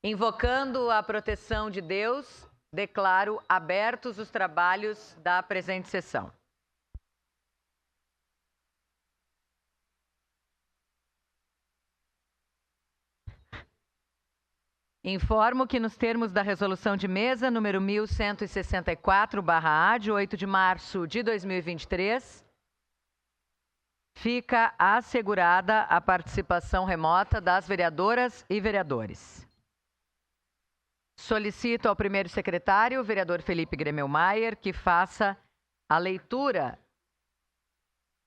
Invocando a proteção de Deus, declaro abertos os trabalhos da presente sessão. Informo que, nos termos da resolução de mesa número 1164/A, de 8 de março de 2023, fica assegurada a participação remota das vereadoras e vereadores. Solicito ao primeiro secretário, o vereador Felipe Gremmelmaier, que faça a leitura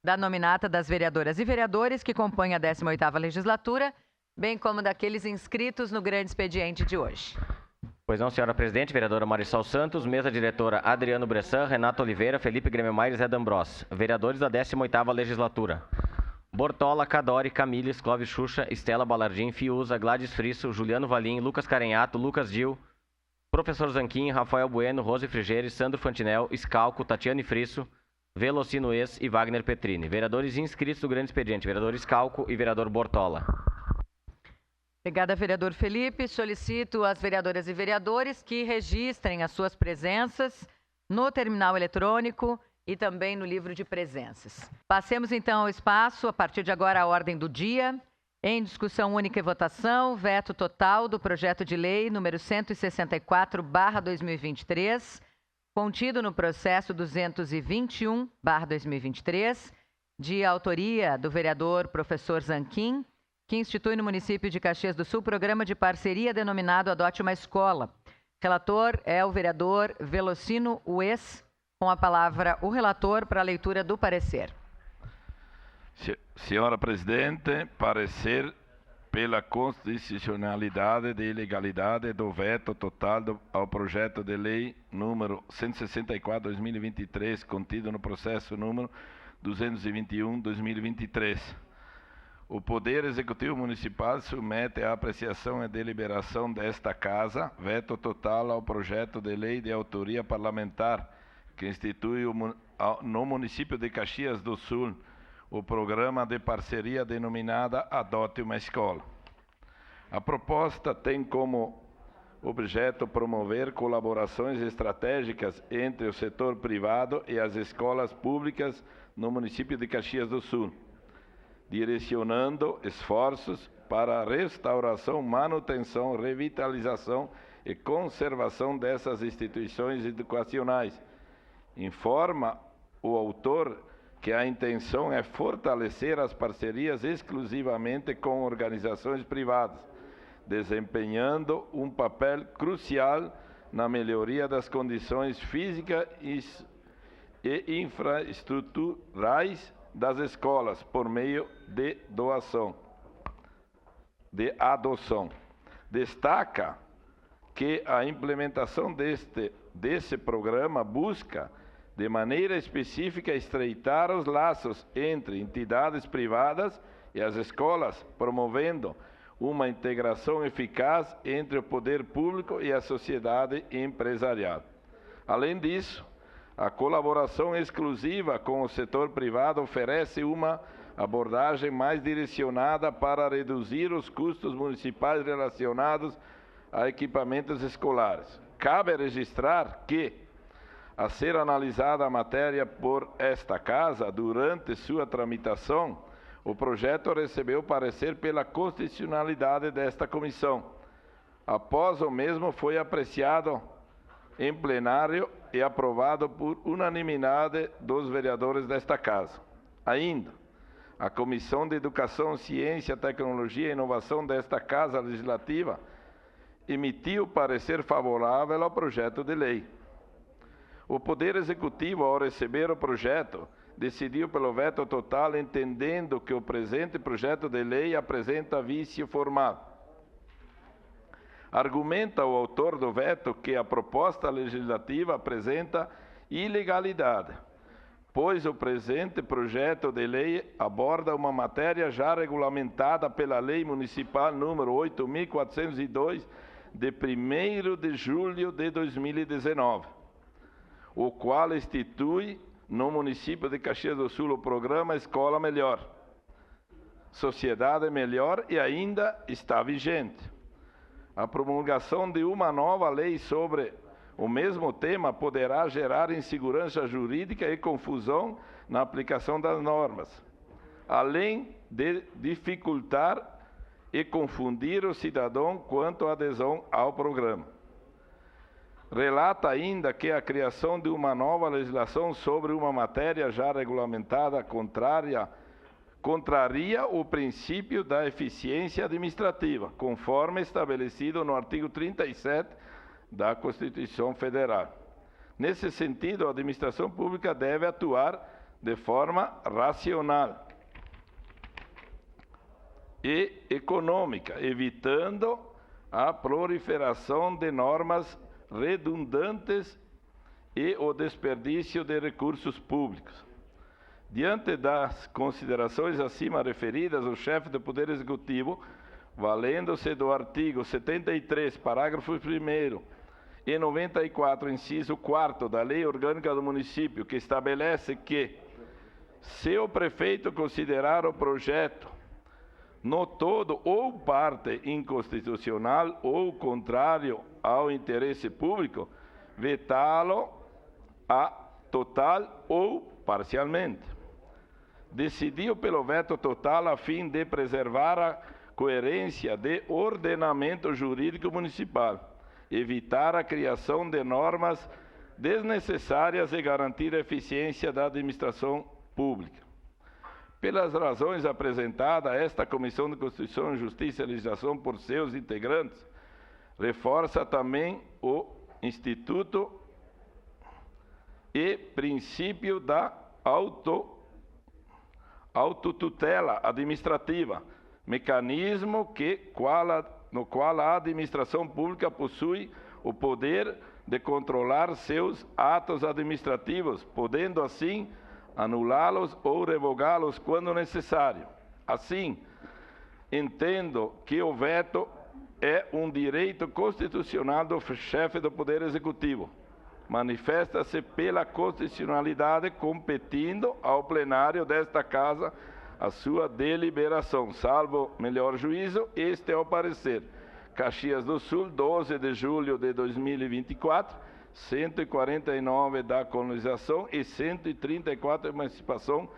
da nominata das vereadoras e vereadores que compõem a 18ª legislatura, bem como daqueles inscritos no grande expediente de hoje. Pois não, senhora presidente, vereadora Marisol Santos, mesa diretora Adriano Bressan, Renato Oliveira, Felipe Gremmelmaier e Zé D'Ambrós. Vereadores da 18ª legislatura: Bortola, Cadori, Camille, Clóvis Xuxa, Estela Balardim, Fiuza, Gladys Frisso, Juliano Valim, Lucas Carenhato, Lucas Dil, Professor Zanquim, Rafael Bueno, Rose Frigeri, Sandro Fantinel, Scalco, Tatiane Frisso, Velocino Ex e Wagner Petrini. Vereadores inscritos do grande expediente: vereador Scalco e vereador Bortola. Obrigada, vereador Felipe. Solicito às vereadoras e vereadores que registrem as suas presenças no terminal eletrônico e também no livro de presenças. Passemos então ao espaço, a partir de agora, a ordem do dia. Em discussão única e votação, veto total do projeto de lei número 164/2023, contido no processo 221/2023, de autoria do vereador professor Zanquim, que institui no município de Caxias do Sul programa de parceria denominado Adote uma Escola. Relator é o vereador Velocino Ues. Com a palavra o relator para a leitura do parecer. Senhora presidente, parecer pela constitucionalidade e legalidade do veto total ao projeto de lei número 164/2023, contido no processo número 221/2023. O Poder Executivo Municipal submete à apreciação e deliberação desta Casa veto total ao projeto de lei de autoria parlamentar que institui no município de Caxias do Sul o programa de parceria denominada Adote uma Escola. A proposta tem como objeto promover colaborações estratégicas entre o setor privado e as escolas públicas no município de Caxias do Sul, direcionando esforços para a restauração, manutenção, revitalização e conservação dessas instituições educacionais. Informa o autor que a intenção é fortalecer as parcerias exclusivamente com organizações privadas, desempenhando um papel crucial na melhoria das condições físicas e infraestruturais das escolas por meio de adoção. Destaca que a implementação desse programa busca, de maneira específica, estreitar os laços entre entidades privadas e as escolas, promovendo uma integração eficaz entre o poder público e a sociedade empresarial. Além disso, a colaboração exclusiva com o setor privado oferece uma abordagem mais direcionada para reduzir os custos municipais relacionados a equipamentos escolares. Cabe registrar que, a ser analisada a matéria por esta Casa, durante sua tramitação, o projeto recebeu parecer pela constitucionalidade desta comissão. Após o mesmo foi apreciado em plenário e aprovado por unanimidade dos vereadores desta Casa. Ainda, a Comissão de Educação, Ciência, Tecnologia e Inovação desta Casa Legislativa emitiu parecer favorável ao projeto de lei. O Poder Executivo, ao receber o projeto, decidiu pelo veto total, entendendo que o presente projeto de lei apresenta vício formal. Argumenta o autor do veto que a proposta legislativa apresenta ilegalidade, pois o presente projeto de lei aborda uma matéria já regulamentada pela Lei Municipal número 8.402, de 1º de julho de 2019, o qual institui no município de Caxias do Sul o programa Escola Melhor, Sociedade Melhor, e ainda está vigente. A promulgação de uma nova lei sobre o mesmo tema poderá gerar insegurança jurídica e confusão na aplicação das normas, além de dificultar e confundir o cidadão quanto à adesão ao programa. Relata ainda que a criação de uma nova legislação sobre uma matéria já regulamentada contraria o princípio da eficiência administrativa, conforme estabelecido no artigo 37 da Constituição Federal. Nesse sentido, a administração pública deve atuar de forma racional e econômica, evitando a proliferação de normas redundantes e o desperdício de recursos públicos. Diante das considerações acima referidas, o chefe do Poder Executivo, valendo-se do artigo 73, parágrafo 1º e 94, inciso 4º da Lei Orgânica do Município, que estabelece que, se o prefeito considerar o projeto no todo ou parte inconstitucional ou contrário ao interesse público, vetá-lo a total ou parcialmente. Decidiu pelo veto total a fim de preservar a coerência de ordenamento jurídico municipal, evitar a criação de normas desnecessárias e garantir a eficiência da administração pública. Pelas razões apresentadas, esta Comissão de Constituição, Justiça e Legislação, por seus integrantes, reforça também o Instituto e princípio da autotutela administrativa, mecanismo no qual a administração pública possui o poder de controlar seus atos administrativos, podendo assim anulá-los ou revogá-los quando necessário. Assim, entendo que o veto é um direito constitucional do chefe do Poder Executivo. Manifesta-se pela constitucionalidade, competindo ao plenário desta Casa a sua deliberação. Salvo melhor juízo, este é o parecer. Caxias do Sul, 12 de julho de 2024, 149 da colonização e 134 da emancipação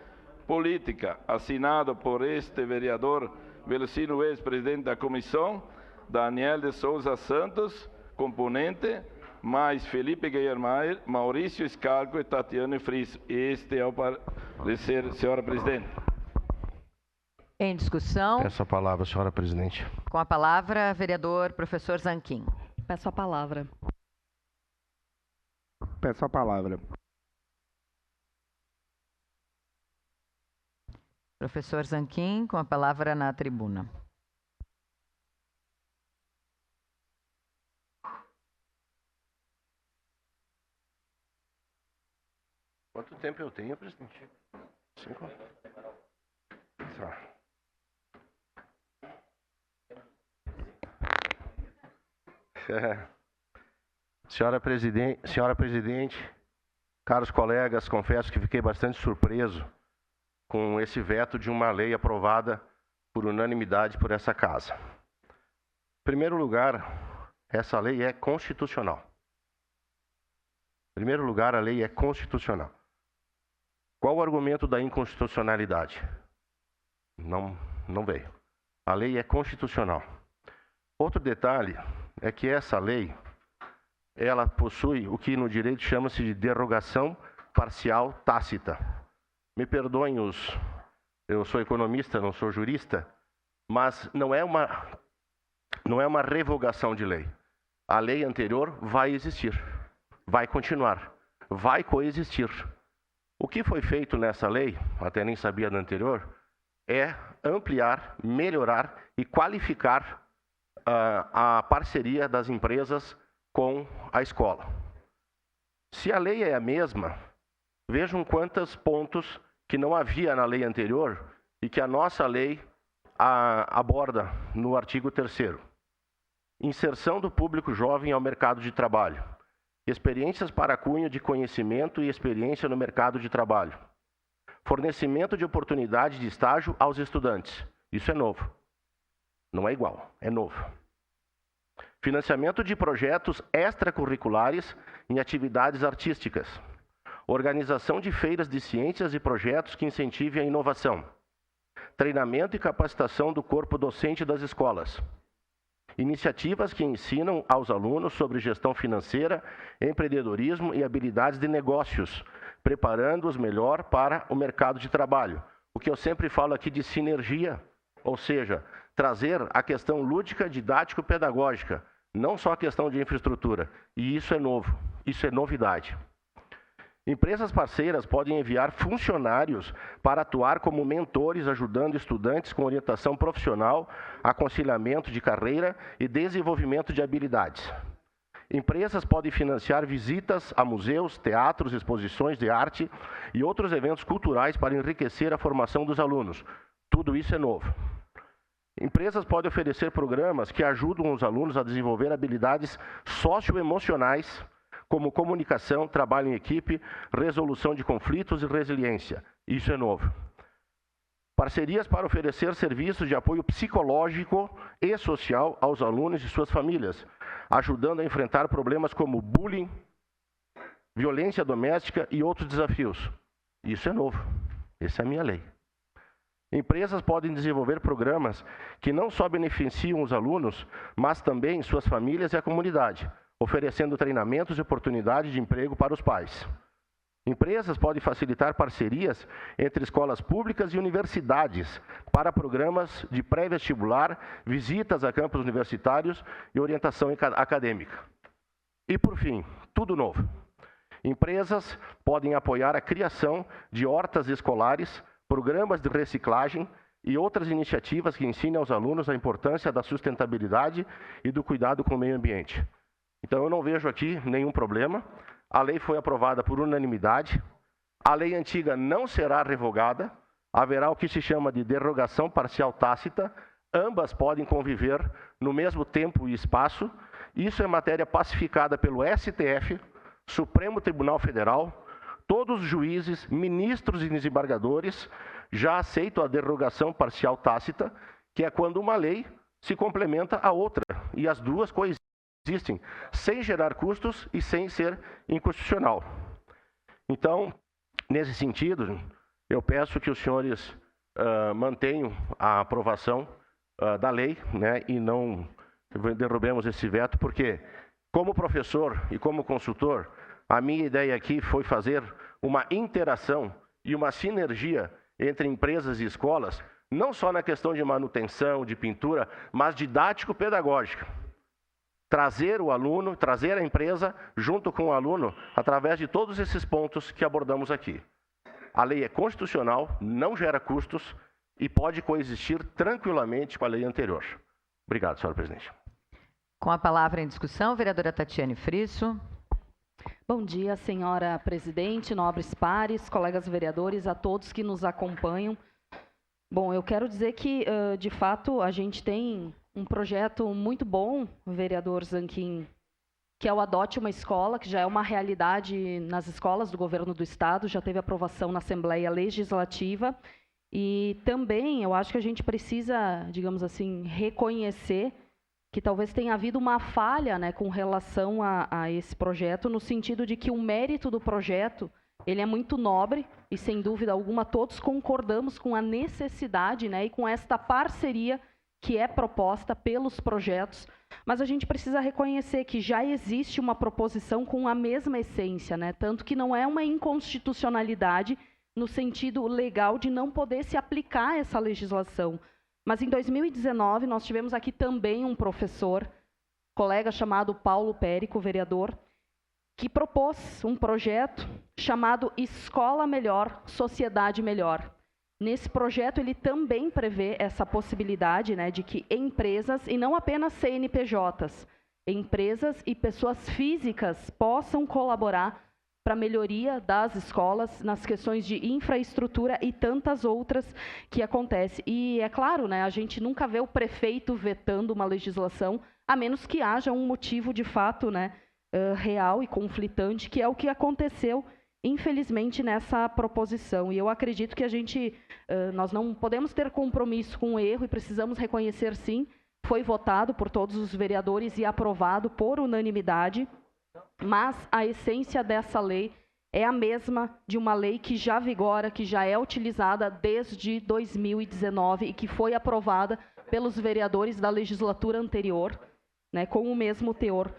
política. Assinado por este vereador Velocino, ex-presidente da comissão, Daniel de Souza Santos, componente, mais Felipe Guilherme, Maurício Scalco e Tatiana Friso. Este é o parecer, senhora presidente. Em discussão. Peço a palavra, senhora presidente. Com a palavra, vereador professor Zanquim. Peço a palavra. Peço a palavra. Professor Zanquim, com a palavra na tribuna. Quanto tempo eu tenho, presidente? 5? Tá. Senhora presidente, caros colegas, confesso que fiquei bastante surpreso com esse veto de uma lei aprovada por unanimidade por essa casa. Em primeiro lugar, essa lei é constitucional. Em primeiro lugar, a lei é constitucional. Qual o argumento da inconstitucionalidade? Não veio. A lei é constitucional. Outro detalhe é que essa lei, ela possui o que no direito chama-se de derrogação parcial tácita. Me perdoem eu sou economista, não sou jurista, mas não é uma revogação de lei. A lei anterior vai existir, vai continuar, vai coexistir. O que foi feito nessa lei, até nem sabia da anterior, é ampliar, melhorar e qualificar a parceria das empresas com a escola. Se a lei é a mesma, vejam quantos pontos que não havia na lei anterior e que a nossa lei aborda no artigo 3º. Inserção do público jovem ao mercado de trabalho. Experiências para cunho de conhecimento e experiência no mercado de trabalho. Fornecimento de oportunidade de estágio aos estudantes. Isso é novo. Não é igual, é novo. Financiamento de projetos extracurriculares em atividades artísticas. Organização de feiras de ciências e projetos que incentivem a inovação. Treinamento e capacitação do corpo docente das escolas. Iniciativas que ensinam aos alunos sobre gestão financeira, empreendedorismo e habilidades de negócios, preparando-os melhor para o mercado de trabalho. O que eu sempre falo aqui de sinergia, ou seja, trazer a questão lúdica, didático-pedagógica, não só a questão de infraestrutura. E isso é novo, isso é novidade. Empresas parceiras podem enviar funcionários para atuar como mentores, ajudando estudantes com orientação profissional, aconselhamento de carreira e desenvolvimento de habilidades. Empresas podem financiar visitas a museus, teatros, exposições de arte e outros eventos culturais para enriquecer a formação dos alunos. Tudo isso é novo. Empresas podem oferecer programas que ajudam os alunos a desenvolver habilidades socioemocionais, como comunicação, trabalho em equipe, resolução de conflitos e resiliência. Isso é novo. Parcerias para oferecer serviços de apoio psicológico e social aos alunos e suas famílias, ajudando a enfrentar problemas como bullying, violência doméstica e outros desafios. Isso é novo. Essa é a minha lei. Empresas podem desenvolver programas que não só beneficiam os alunos, mas também suas famílias e a comunidade, oferecendo treinamentos e oportunidades de emprego para os pais. Empresas podem facilitar parcerias entre escolas públicas e universidades para programas de pré-vestibular, visitas a campos universitários e orientação acadêmica. E, por fim, tudo novo. Empresas podem apoiar a criação de hortas escolares, programas de reciclagem e outras iniciativas que ensinem aos alunos a importância da sustentabilidade e do cuidado com o meio ambiente. Então, eu não vejo aqui nenhum problema. A lei foi aprovada por unanimidade. A lei antiga não será revogada. Haverá o que se chama de derrogação parcial tácita. Ambas podem conviver no mesmo tempo e espaço. Isso é matéria pacificada pelo STF, Supremo Tribunal Federal. Todos os juízes, ministros e desembargadores já aceitam a derrogação parcial tácita, que é quando uma lei se complementa à outra, e as duas coexistem sem gerar custos e sem ser inconstitucional. Então, nesse sentido, eu peço que os senhores mantenham a aprovação da lei, né, e não derrubemos esse veto, porque, como professor e como consultor, a minha ideia aqui foi fazer uma interação e uma sinergia entre empresas e escolas, não só na questão de manutenção, de pintura, mas didático-pedagógica. Trazer o aluno, trazer a empresa junto com o aluno, através de todos esses pontos que abordamos aqui. A lei é constitucional, não gera custos e pode coexistir tranquilamente com a lei anterior. Obrigado, senhora presidente. Com a palavra em discussão, vereadora Tatiane Frisso. Bom dia, senhora presidente, nobres pares, colegas vereadores, a todos que nos acompanham. Bom, eu quero dizer que, de fato, a gente tem um projeto muito bom, vereador Zanquim, que é o Adote uma Escola, que já é uma realidade nas escolas do governo do Estado, já teve aprovação na Assembleia Legislativa. E também eu acho que a gente precisa, digamos assim, reconhecer que talvez tenha havido uma falha, né, com relação a esse projeto, no sentido de que o mérito do projeto ele é muito nobre e, sem dúvida alguma, todos concordamos com a necessidade, né, e com esta parceria que é proposta pelos projetos, mas a gente precisa reconhecer que já existe uma proposição com a mesma essência, né, tanto que não é uma inconstitucionalidade no sentido legal de não poder se aplicar essa legislação. Mas em 2019, nós tivemos aqui também um professor, colega chamado Paulo Périco, vereador, que propôs um projeto chamado Escola Melhor, Sociedade Melhor. Nesse projeto, ele também prevê essa possibilidade, né, de que empresas, e não apenas CNPJs, empresas e pessoas físicas possam colaborar para a melhoria das escolas nas questões de infraestrutura e tantas outras que acontecem. E é claro, né, a gente nunca vê o prefeito vetando uma legislação, a menos que haja um motivo de fato, né, real e conflitante, que é o que aconteceu, infelizmente, nessa proposição. E eu acredito que nós não podemos ter compromisso com o erro e precisamos reconhecer, sim, foi votado por todos os vereadores e aprovado por unanimidade, mas a essência dessa lei é a mesma de uma lei que já vigora, que já é utilizada desde 2019 e que foi aprovada pelos vereadores da legislatura anterior, né, com o mesmo teor.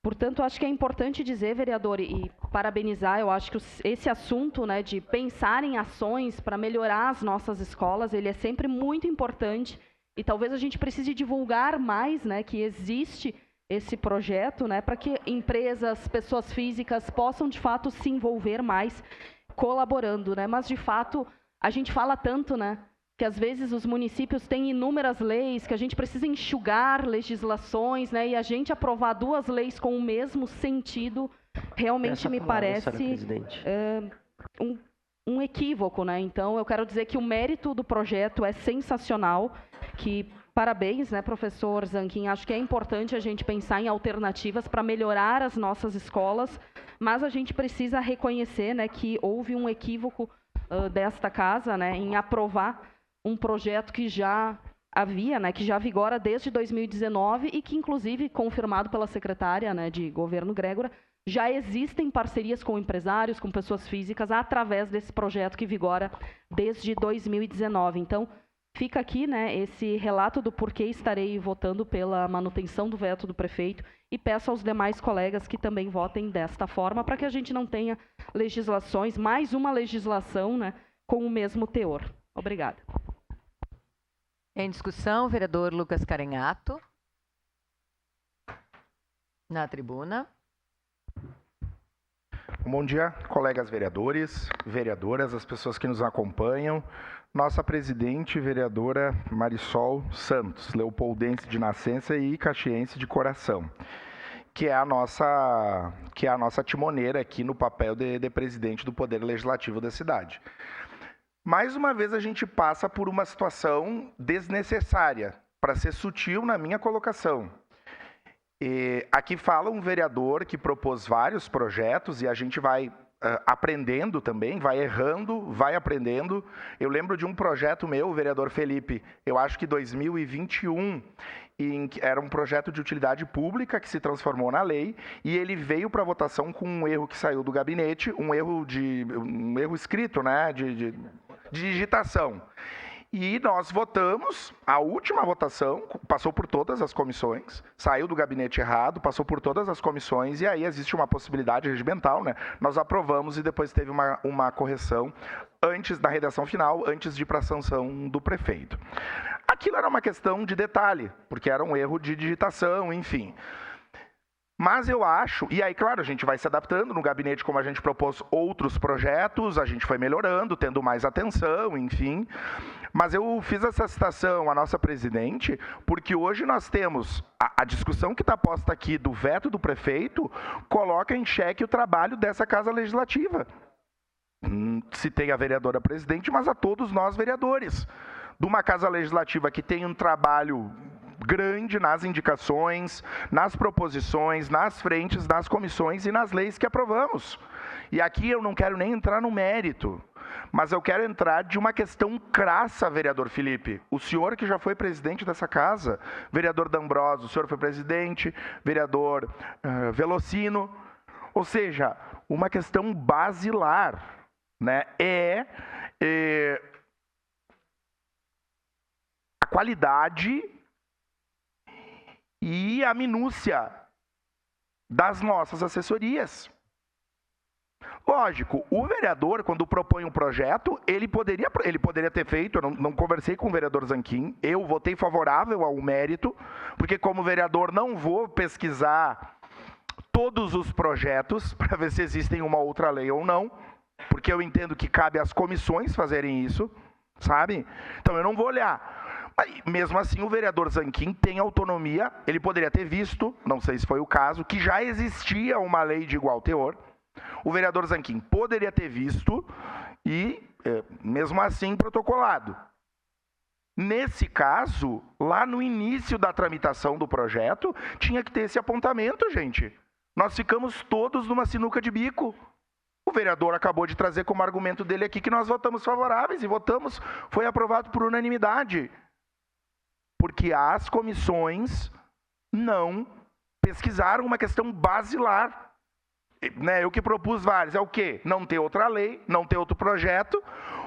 Portanto, acho que é importante dizer, vereador, e parabenizar, eu acho que esse assunto, né, de pensar em ações para melhorar as nossas escolas, ele é sempre muito importante e talvez a gente precise divulgar mais, né, que existe esse projeto, né, para que empresas, pessoas físicas possam, de fato, se envolver mais colaborando, né? Mas, de fato, a gente fala tanto, né, que às vezes os municípios têm inúmeras leis, que a gente precisa enxugar legislações, né, e a gente aprovar 2 leis com o mesmo sentido, realmente me parece um equívoco, né? Então, eu quero dizer que o mérito do projeto é sensacional, que parabéns, né, professor Zanquim, acho que é importante a gente pensar em alternativas para melhorar as nossas escolas, mas a gente precisa reconhecer, né, que houve um equívoco desta casa, né, em aprovar um projeto que já havia, né, que já vigora desde 2019 e que, inclusive, confirmado pela secretária, né, de governo Grégora, já existem parcerias com empresários, com pessoas físicas, através desse projeto que vigora desde 2019. Então, fica aqui, né, esse relato do porquê estarei votando pela manutenção do veto do prefeito e peço aos demais colegas que também votem desta forma, para que a gente não tenha legislações, mais uma legislação, né, com o mesmo teor. Obrigada. Em discussão, vereador Lucas Carenhato. Na tribuna. Bom dia, colegas vereadores, vereadoras, as pessoas que nos acompanham. Nossa presidente, vereadora Marisol Santos, leopoldense de nascença e caxiense de coração, que é a nossa timoneira aqui no papel de presidente do Poder Legislativo da cidade. Mais uma vez a gente passa por uma situação desnecessária, para ser sutil na minha colocação. Aqui fala um vereador que propôs vários projetos e a gente vai aprendendo também, vai errando, vai aprendendo. Eu lembro de um projeto meu, o vereador Felipe, eu acho que 2021, era um projeto de utilidade pública que se transformou na lei e ele veio para votação com um erro que saiu do gabinete, um erro escrito, né, de digitação. E nós votamos, a última votação, passou por todas as comissões, saiu do gabinete errado, passou por todas as comissões, e aí existe uma possibilidade regimental, né? Nós aprovamos e depois teve uma correção antes da redação final, antes de ir para a sanção do prefeito. Aquilo era uma questão de detalhe, porque era um erro de digitação, enfim. Mas eu acho, e aí, claro, a gente vai se adaptando no gabinete, como a gente propôs outros projetos, a gente foi melhorando, tendo mais atenção, enfim. Mas eu fiz essa citação à nossa presidente, porque hoje nós temos a discussão que está posta aqui do veto do prefeito, coloca em xeque o trabalho dessa Casa Legislativa. Citei a vereadora presidente, mas a todos nós vereadores. De uma Casa Legislativa que tem um trabalho grande nas indicações, nas proposições, nas frentes, nas comissões e nas leis que aprovamos. E aqui eu não quero nem entrar no mérito, mas eu quero entrar de uma questão crassa, vereador Felipe. O senhor que já foi presidente dessa casa, vereador D'Ambrosio, o senhor foi presidente, vereador Velocino, ou seja, uma questão basilar, né? A qualidade e a minúcia das nossas assessorias. Lógico, o vereador, quando propõe um projeto, ele poderia ter feito, eu não conversei com o vereador Zanquim, eu votei favorável ao mérito, porque como vereador não vou pesquisar todos os projetos para ver se existem uma outra lei ou não, porque eu entendo que cabe às comissões fazerem isso, sabe? Então eu não vou olhar. Mesmo assim, o vereador Zanquim tem autonomia, ele poderia ter visto, não sei se foi o caso, que já existia uma lei de igual teor. O vereador Zanquim poderia ter visto e, mesmo assim, protocolado. Nesse caso, lá no início da tramitação do projeto, tinha que ter esse apontamento, gente. Nós ficamos todos numa sinuca de bico. O vereador acabou de trazer como argumento dele aqui que nós votamos favoráveis e votamos, foi aprovado por unanimidade. porque as comissões não pesquisaram uma questão basilar. Eu que propus vários. É o quê? Não ter outra lei, não ter outro projeto,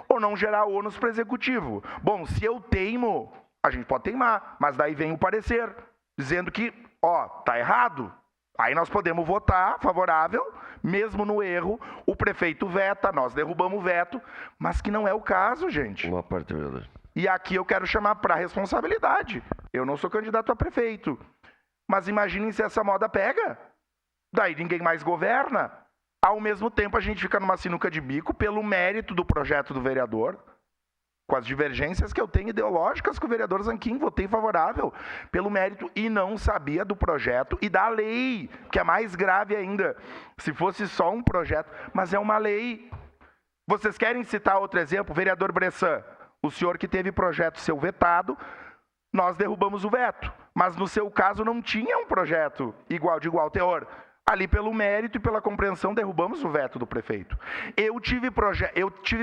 ou não gerar ônus para o executivo. Bom, se eu teimo, a gente pode teimar, mas daí vem o parecer, dizendo que, tá errado. Aí nós podemos votar favorável, mesmo no erro, o prefeito veta, nós derrubamos o veto, mas que não é o caso, gente. Uma parte, vereador. E aqui eu quero chamar para a responsabilidade. Eu não sou candidato a prefeito, mas imaginem se essa moda pega. Daí ninguém mais governa. Ao mesmo tempo, a gente fica numa sinuca de bico pelo mérito do projeto do vereador, com as divergências que eu tenho ideológicas com o vereador Zanquim, votei favorável pelo mérito e não sabia do projeto e da lei, que é mais grave ainda. Se fosse só um projeto, mas é uma lei. Vocês querem citar outro exemplo? Vereador Bressan, o senhor que teve projeto seu vetado, nós derrubamos o veto, mas no seu caso não tinha um projeto de igual teor. Ali, pelo mérito e pela compreensão, derrubamos o veto do prefeito. Eu tive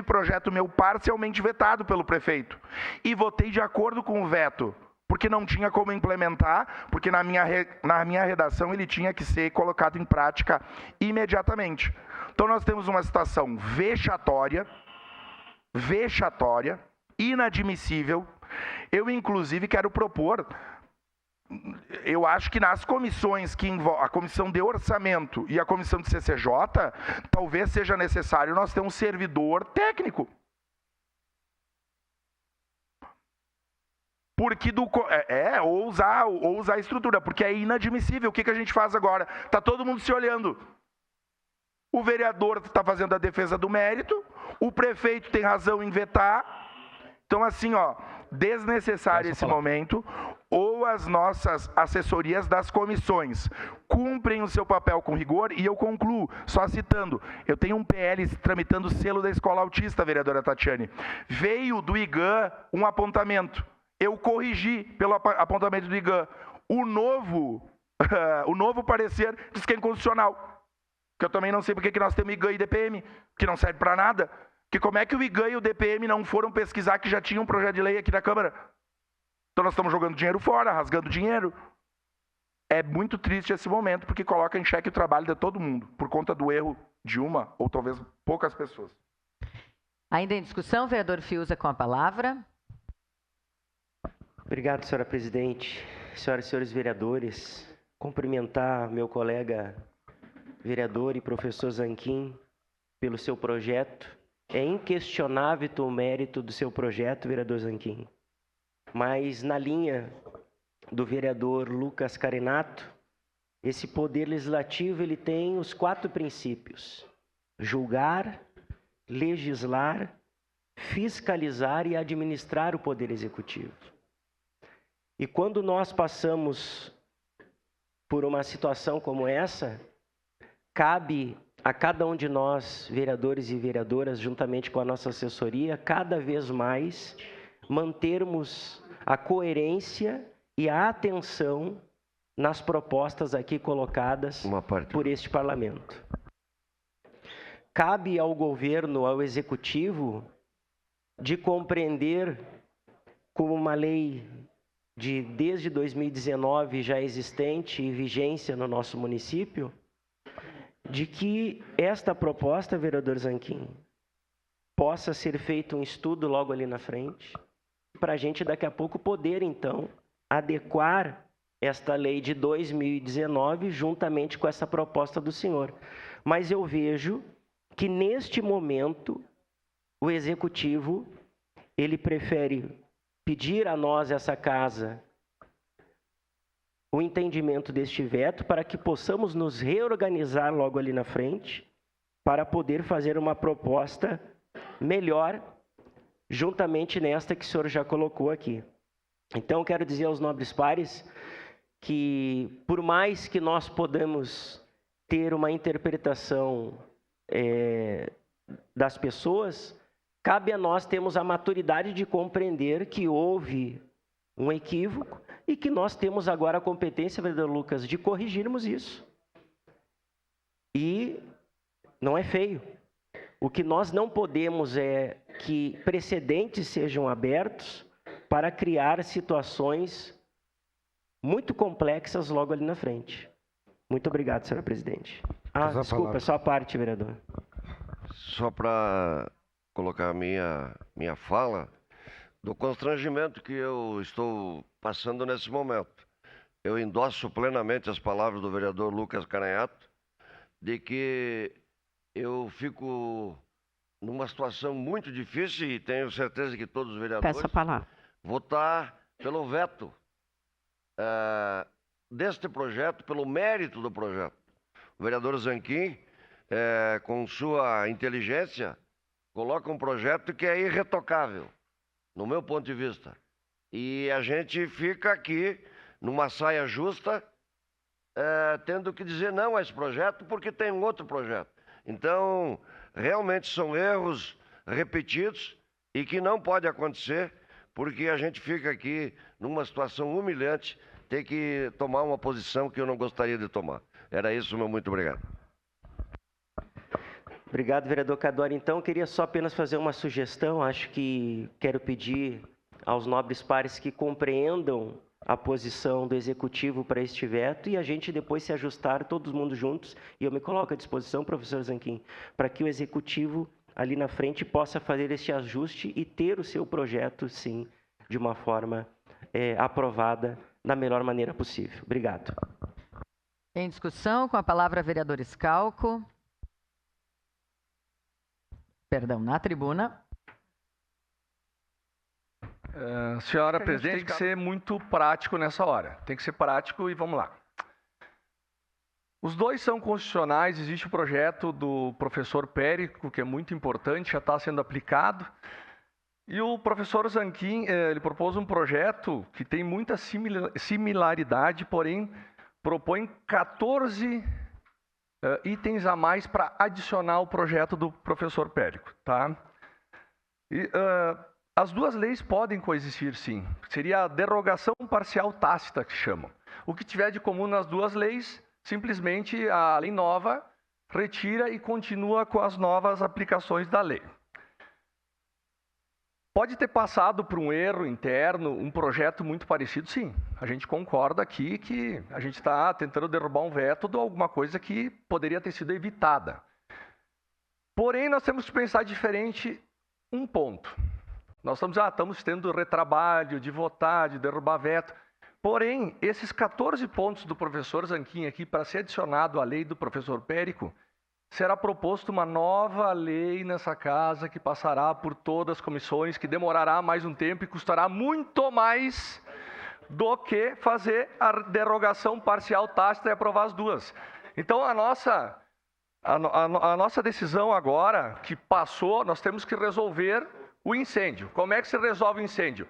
projeto meu parcialmente vetado pelo prefeito e votei de acordo com o veto, porque não tinha como implementar, porque na minha redação ele tinha que ser colocado em prática imediatamente. Então nós temos uma situação vexatória, inadmissível. Eu, inclusive, quero propor... Eu acho que nas comissões que envolvem a comissão de orçamento e a comissão de CCJ, talvez seja necessário nós ter um servidor técnico. Porque ou usar a estrutura, porque é inadmissível. O que a gente faz agora? Está todo mundo se olhando. O vereador está fazendo a defesa do mérito, o prefeito tem razão em vetar. Então, assim, desnecessário esse momento. Ou as nossas assessorias das comissões cumprem o seu papel com rigor, e eu concluo, só citando, eu tenho um PL tramitando o selo da escola autista, vereadora Tatiane. Veio do IGAN um apontamento, eu corrigi pelo apontamento do IGAN. O novo parecer diz que é inconstitucional, que eu também não sei porque que nós temos IGAN e DPM, que não serve para nada, que como é que o IGAN e o DPM não foram pesquisar que já tinha um projeto de lei aqui na Câmara? Então nós estamos jogando dinheiro fora, rasgando dinheiro. É muito triste esse momento, porque coloca em xeque o trabalho de todo mundo, por conta do erro de uma ou talvez poucas pessoas. Ainda em discussão, vereador Fiuza com a palavra. Obrigado, senhora presidente. Senhoras e senhores vereadores, cumprimentar meu colega vereador e professor Zanquim pelo seu projeto. É inquestionável o mérito do seu projeto, vereador Zanquim. Mas na linha do vereador Lucas Carinato, esse poder legislativo ele tem os 4 princípios: julgar, legislar, fiscalizar e administrar o poder executivo. E quando nós passamos por uma situação como essa, cabe a cada um de nós, vereadores e vereadoras, juntamente com a nossa assessoria, cada vez mais mantermos a coerência e a atenção nas propostas aqui colocadas por este parlamento. Cabe ao governo, ao executivo, de compreender como uma lei desde 2019 já existente e vigência no nosso município, de que esta proposta, vereador Zanquim, possa ser feito um estudo logo ali na frente, para a gente daqui a pouco poder, então, adequar esta lei de 2019 juntamente com essa proposta do senhor. Mas eu vejo que, neste momento, o Executivo, ele prefere pedir a nós, essa casa, o entendimento deste veto para que possamos nos reorganizar logo ali na frente para poder fazer uma proposta melhor juntamente nesta que o senhor já colocou aqui. Então, quero dizer aos nobres pares que, por mais que nós podamos ter uma interpretação das pessoas, cabe a nós termos a maturidade de compreender que houve um equívoco e que nós temos agora a competência, vereador Lucas, de corrigirmos isso. E não é feio. O que nós não podemos é que precedentes sejam abertos para criar situações muito complexas logo ali na frente. Muito obrigado, senhora presidente. Desculpa, só a parte, vereador. Só para colocar a minha fala, do constrangimento que eu estou passando nesse momento. Eu endosso plenamente as palavras do vereador Lucas Caranhato, de que eu fico numa situação muito difícil, e tenho certeza que todos os vereadores votar pelo veto deste projeto, pelo mérito do projeto. O vereador Zanquim, com sua inteligência, coloca um projeto que é irretocável, no meu ponto de vista. E a gente fica aqui, numa saia justa, tendo que dizer não a esse projeto, porque tem um outro projeto. Então, realmente são erros repetidos e que não pode acontecer, porque a gente fica aqui numa situação humilhante, ter que tomar uma posição que eu não gostaria de tomar. Era isso, meu muito obrigado. Obrigado, vereador Cadori. Então, eu queria só apenas fazer uma sugestão. Acho que quero pedir aos nobres pares que compreendam a posição do Executivo para este veto e a gente depois se ajustar, todo mundo juntos, e eu me coloco à disposição, professor Zanquim, para que o Executivo ali na frente possa fazer este ajuste e ter o seu projeto, sim, de uma forma aprovada da melhor maneira possível. Obrigado. Em discussão, com a palavra vereador Scalco. Perdão, na tribuna. Senhora presidente, tem que ser muito prático nessa hora. Tem que ser prático e vamos lá. Os dois são constitucionais, existe o projeto do professor Périco, que é muito importante, já está sendo aplicado. E o professor Zanquim, ele propôs um projeto que tem muita similaridade, porém propõe 14 itens a mais para adicionar o projeto do professor Périco, tá? E, as duas leis podem coexistir, sim. Seria a derogação parcial tácita, que chamam. O que tiver de comum nas duas leis, simplesmente a lei nova retira e continua com as novas aplicações da lei. Pode ter passado por um erro interno, um projeto muito parecido, sim. A gente concorda aqui que a gente está tentando derrubar um veto de alguma coisa que poderia ter sido evitada. Porém, nós temos que pensar diferente um ponto. Nós estamos tendo retrabalho de votar, de derrubar veto. Porém, esses 14 pontos do professor Zanquim aqui, para ser adicionado à lei do professor Périco, será proposto uma nova lei nessa casa que passará por todas as comissões, que demorará mais um tempo e custará muito mais do que fazer a derogação parcial tácita e aprovar as duas. Então, a nossa decisão agora, que passou, nós temos que resolver o incêndio. Como é que se resolve o incêndio?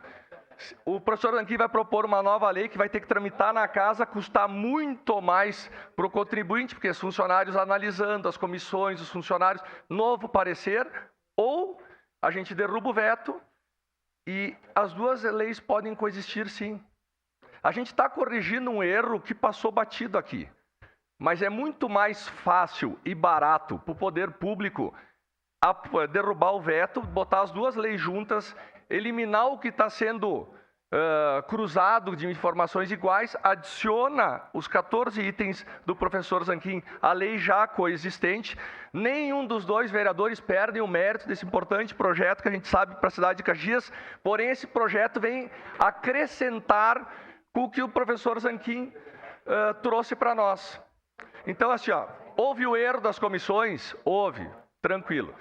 O professor Zanquim vai propor uma nova lei que vai ter que tramitar na casa, custar muito mais para o contribuinte, porque os funcionários analisando, as comissões, os funcionários, novo parecer, ou a gente derruba o veto e as duas leis podem coexistir, sim. A gente está corrigindo um erro que passou batido aqui, mas é muito mais fácil e barato para o poder público derrubar o veto, botar as duas leis juntas, eliminar o que está sendo cruzado de informações iguais, adiciona os 14 itens do professor Zanquim à lei já coexistente. Nenhum dos dois vereadores perdem o mérito desse importante projeto que a gente sabe para a cidade de Caxias, porém esse projeto vem acrescentar com o que o professor Zanquim trouxe para nós. Então, assim, houve o erro das comissões? Houve, tranquilo.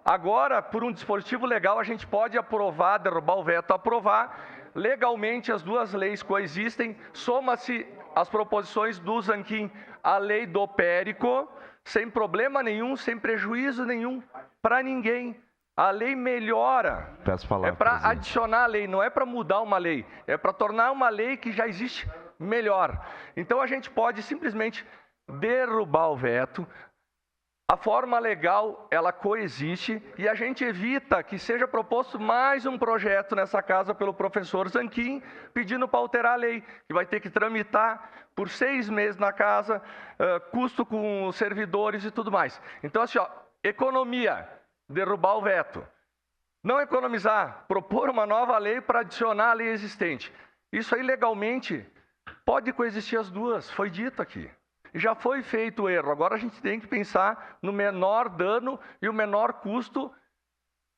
Agora, por um dispositivo legal, a gente pode aprovar, derrubar o veto, aprovar. Legalmente, as duas leis coexistem. Soma-se as proposições do Zanquim à lei do Périco, sem problema nenhum, sem prejuízo nenhum para ninguém. A lei melhora. É para adicionar a lei, não é para mudar uma lei. É para tornar uma lei que já existe melhor. Então, a gente pode simplesmente derrubar o veto. A forma legal, ela coexiste e a gente evita que seja proposto mais um projeto nessa casa pelo professor Zanquim, pedindo para alterar a lei, que vai ter que tramitar por 6 meses na casa, custo com os servidores e tudo mais. Então, assim, economia, derrubar o veto. Não economizar, propor uma nova lei para adicionar a lei existente. Isso aí, legalmente, pode coexistir as duas, foi dito aqui. E já foi feito o erro. Agora a gente tem que pensar no menor dano e o menor custo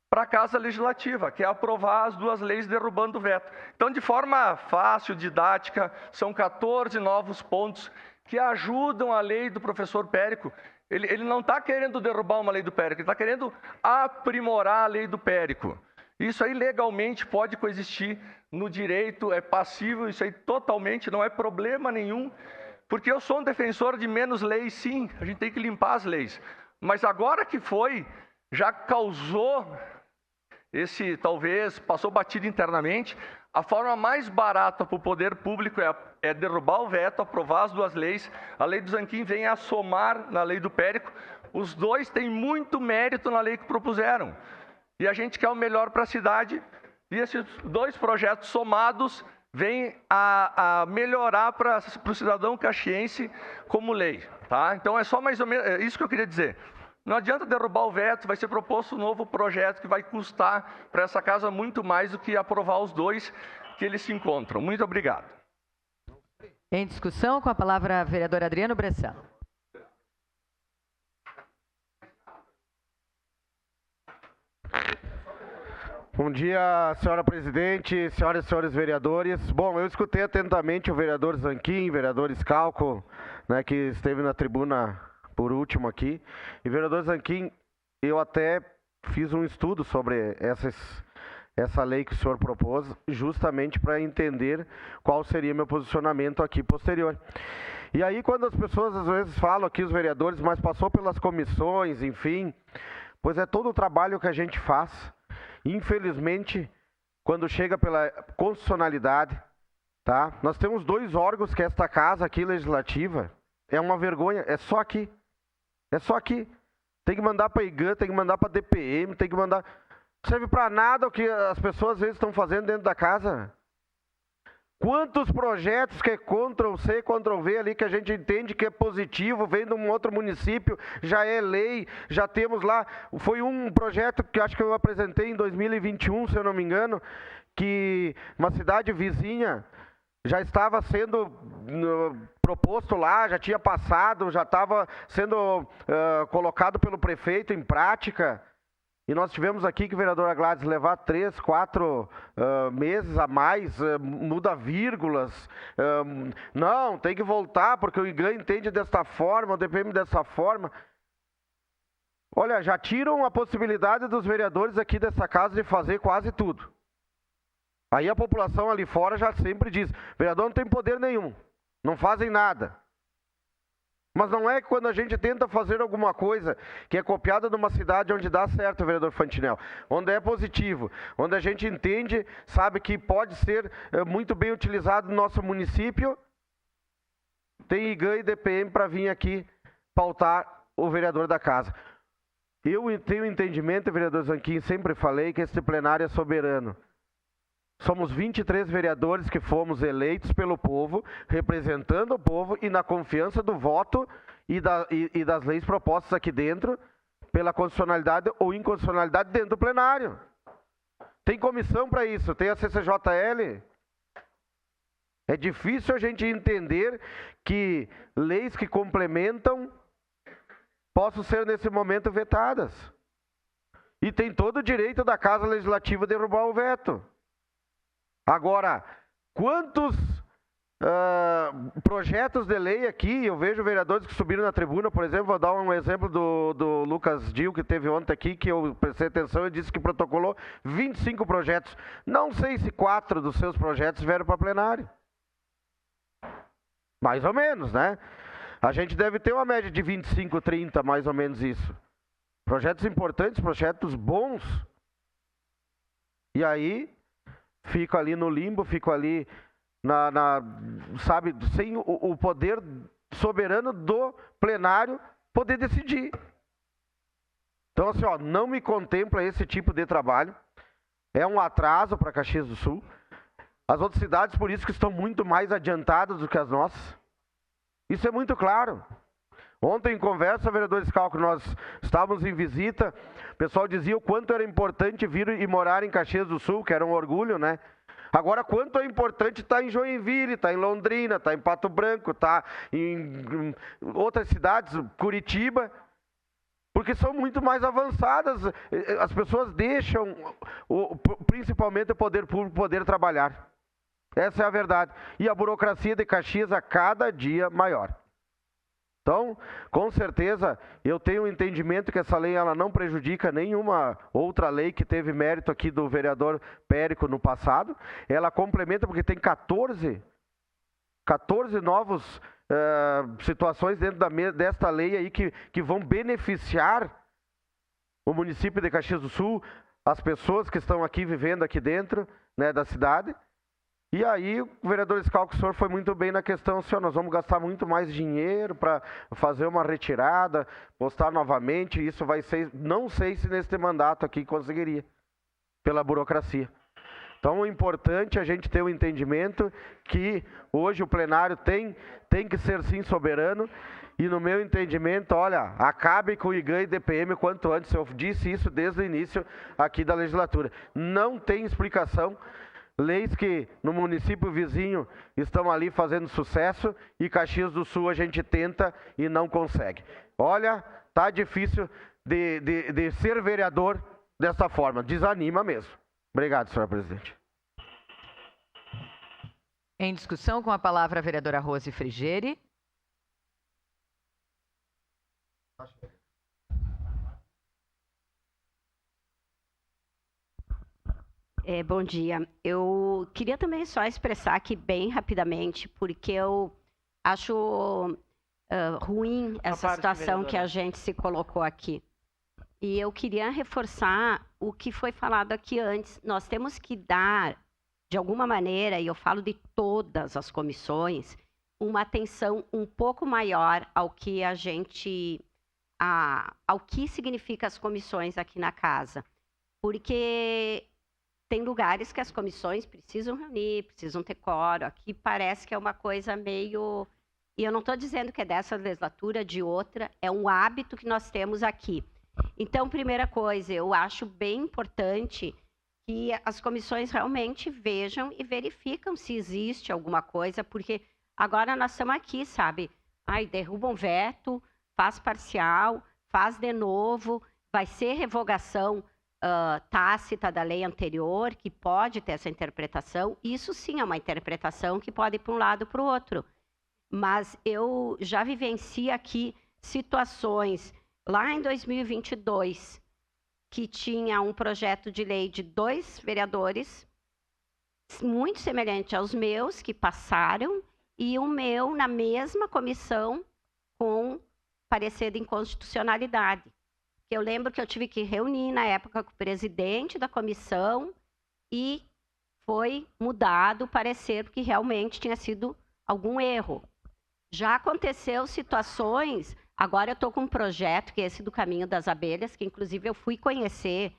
para a Casa Legislativa, que é aprovar as duas leis derrubando o veto. Então, de forma fácil, didática, são 14 novos pontos que ajudam a lei do professor Périco. Ele não está querendo derrubar uma lei do Périco, ele está querendo aprimorar a lei do Périco. Isso aí legalmente pode coexistir no direito, é passível, isso aí totalmente não é problema nenhum, porque eu sou um defensor de menos leis, sim, a gente tem que limpar as leis. Mas agora que foi, já causou talvez, passou batido internamente, a forma mais barata para o poder público é derrubar o veto, aprovar as duas leis. A lei do Zanquim vem a somar na lei do Périco. Os dois têm muito mérito na lei que propuseram. E a gente quer o melhor para a cidade. E esses dois projetos somados vêm a melhorar para o cidadão caxiense como lei. Tá? Então é só mais ou menos isso que eu queria dizer. Não adianta derrubar o veto, vai ser proposto um novo projeto que vai custar para essa casa muito mais do que aprovar os dois que eles se encontram. Muito obrigado. Em discussão, com a palavra a vereador Adriano Bressan. Bom dia, senhora presidente, senhoras e senhores vereadores. Bom, eu escutei atentamente o vereador Zanquim, vereador Scalco, né, que esteve na tribuna por último aqui. E, vereador Zanquim, eu até fiz um estudo sobre essa lei que o senhor propôs, justamente para entender qual seria meu posicionamento aqui posterior. E aí, quando as pessoas às vezes falam aqui, os vereadores, mas passou pelas comissões, enfim, pois é todo o trabalho que a gente faz. Infelizmente, quando chega pela constitucionalidade, tá? Nós temos dois órgãos que esta casa aqui, legislativa, é uma vergonha, é só aqui. É só aqui. Tem que mandar para a IGAN, tem que mandar para a DPM, tem que mandar... Não serve para nada o que as pessoas às vezes estão fazendo dentro da casa. Quantos projetos que é Ctrl-C, Ctrl-V ali que a gente entende que é positivo, vem de um outro município, já é lei, já temos lá... Foi um projeto que acho que eu apresentei em 2021, se eu não me engano, que uma cidade vizinha já estava sendo proposto lá, já tinha passado, já estava sendo colocado pelo prefeito em prática. E nós tivemos aqui que o vereador Gladys levar 3, 4 meses a mais, muda vírgulas. Não, tem que voltar, porque o IGAN entende desta forma, o DPM dessa forma. Olha, já tiram a possibilidade dos vereadores aqui dessa casa de fazer quase tudo. Aí a população ali fora já sempre diz, vereador não tem poder nenhum, não fazem nada. Mas não é que quando a gente tenta fazer alguma coisa que é copiada de uma cidade onde dá certo, vereador Fantinel, onde é positivo, onde a gente entende, sabe que pode ser muito bem utilizado no nosso município, tem IGAN e DPM para vir aqui pautar o vereador da casa. Eu tenho entendimento, vereador Zanquim, sempre falei que esse plenário é soberano. Somos 23 vereadores que fomos eleitos pelo povo, representando o povo e na confiança do voto e das leis propostas aqui dentro, pela constitucionalidade ou inconstitucionalidade dentro do plenário. Tem comissão para isso, tem a CCJL. É difícil a gente entender que leis que complementam possam ser nesse momento vetadas. E tem todo o direito da Casa Legislativa derrubar o veto. Agora, quantos projetos de lei aqui, eu vejo vereadores que subiram na tribuna, por exemplo, vou dar um exemplo do Lucas Dil, que teve ontem aqui, que eu prestei atenção e disse que protocolou 25 projetos. Não sei se 4 dos seus projetos vieram para plenário. Mais ou menos, né? A gente deve ter uma média de 25, 30, mais ou menos isso. Projetos importantes, projetos bons. E aí... fico ali no limbo, fico ali, sabe, sem o poder soberano do plenário poder decidir. Então, assim, ó, não me contempla esse tipo de trabalho. É um atraso para Caxias do Sul. As outras cidades, por isso, que estão muito mais adiantadas do que as nossas. Isso é muito claro. Ontem, em conversa, vereador Scalco, nós estávamos em visita, o pessoal dizia o quanto era importante vir e morar em Caxias do Sul, que era um orgulho, né? Agora, quanto é importante estar em Joinville, estar em Londrina, estar em Pato Branco, estar em outras cidades, Curitiba, porque são muito mais avançadas. As pessoas deixam, principalmente o poder público, poder trabalhar. Essa é a verdade. E a burocracia de Caxias a cada dia maior. Então, com certeza, eu tenho um entendimento que essa lei ela não prejudica nenhuma outra lei que teve mérito aqui do vereador Périco no passado. Ela complementa porque tem 14 novos situações dentro desta lei aí que vão beneficiar o município de Caxias do Sul, as pessoas que estão aqui vivendo aqui dentro, né, da cidade. E aí o vereador Scalco, o senhor foi muito bem na questão, senhor, nós vamos gastar muito mais dinheiro para fazer uma retirada, postar novamente, isso vai ser, não sei se neste mandato aqui conseguiria, pela burocracia. Então é importante a gente ter o entendimento que hoje o plenário tem que ser sim soberano, e no meu entendimento, olha, acabe com o IGAN e DPM quanto antes, eu disse isso desde o início aqui da legislatura. Não tem explicação. Leis que no município vizinho estão ali fazendo sucesso e Caxias do Sul a gente tenta e não consegue. Olha, tá difícil de ser vereador dessa forma, desanima mesmo. Obrigado, senhora presidente. Em discussão, com a palavra a vereadora Rose Frigeri. Bom dia. Eu queria também só expressar aqui bem rapidamente, porque eu acho ruim essa situação que a gente se colocou aqui. E eu queria reforçar o que foi falado aqui antes. Nós temos que dar, de alguma maneira, e eu falo de todas as comissões, uma atenção um pouco maior ao que ao que significa as comissões aqui na casa. Porque tem lugares que as comissões precisam reunir, precisam ter quórum. Aqui parece que é uma coisa meio... E eu não estou dizendo que é dessa legislatura, de outra. É um hábito que nós temos aqui. Então, primeira coisa, eu acho bem importante que as comissões realmente vejam e verificam se existe alguma coisa, porque agora nós estamos aqui, sabe? Derruba um veto, faz parcial, faz de novo, vai ser revogação tácita da lei anterior, que pode ter essa interpretação. Isso sim é uma interpretação que pode ir para um lado para o outro. Mas eu já vivenci aqui situações, lá em 2022, que tinha um projeto de lei de 2 vereadores, muito semelhante aos meus, que passaram, e o meu na mesma comissão com parecer de inconstitucionalidade. Eu lembro que eu tive que reunir na época com o presidente da comissão e foi mudado o parecer porque realmente tinha sido algum erro. Já aconteceu situações, agora eu estou com um projeto que é esse do Caminho das Abelhas, que inclusive eu fui conhecer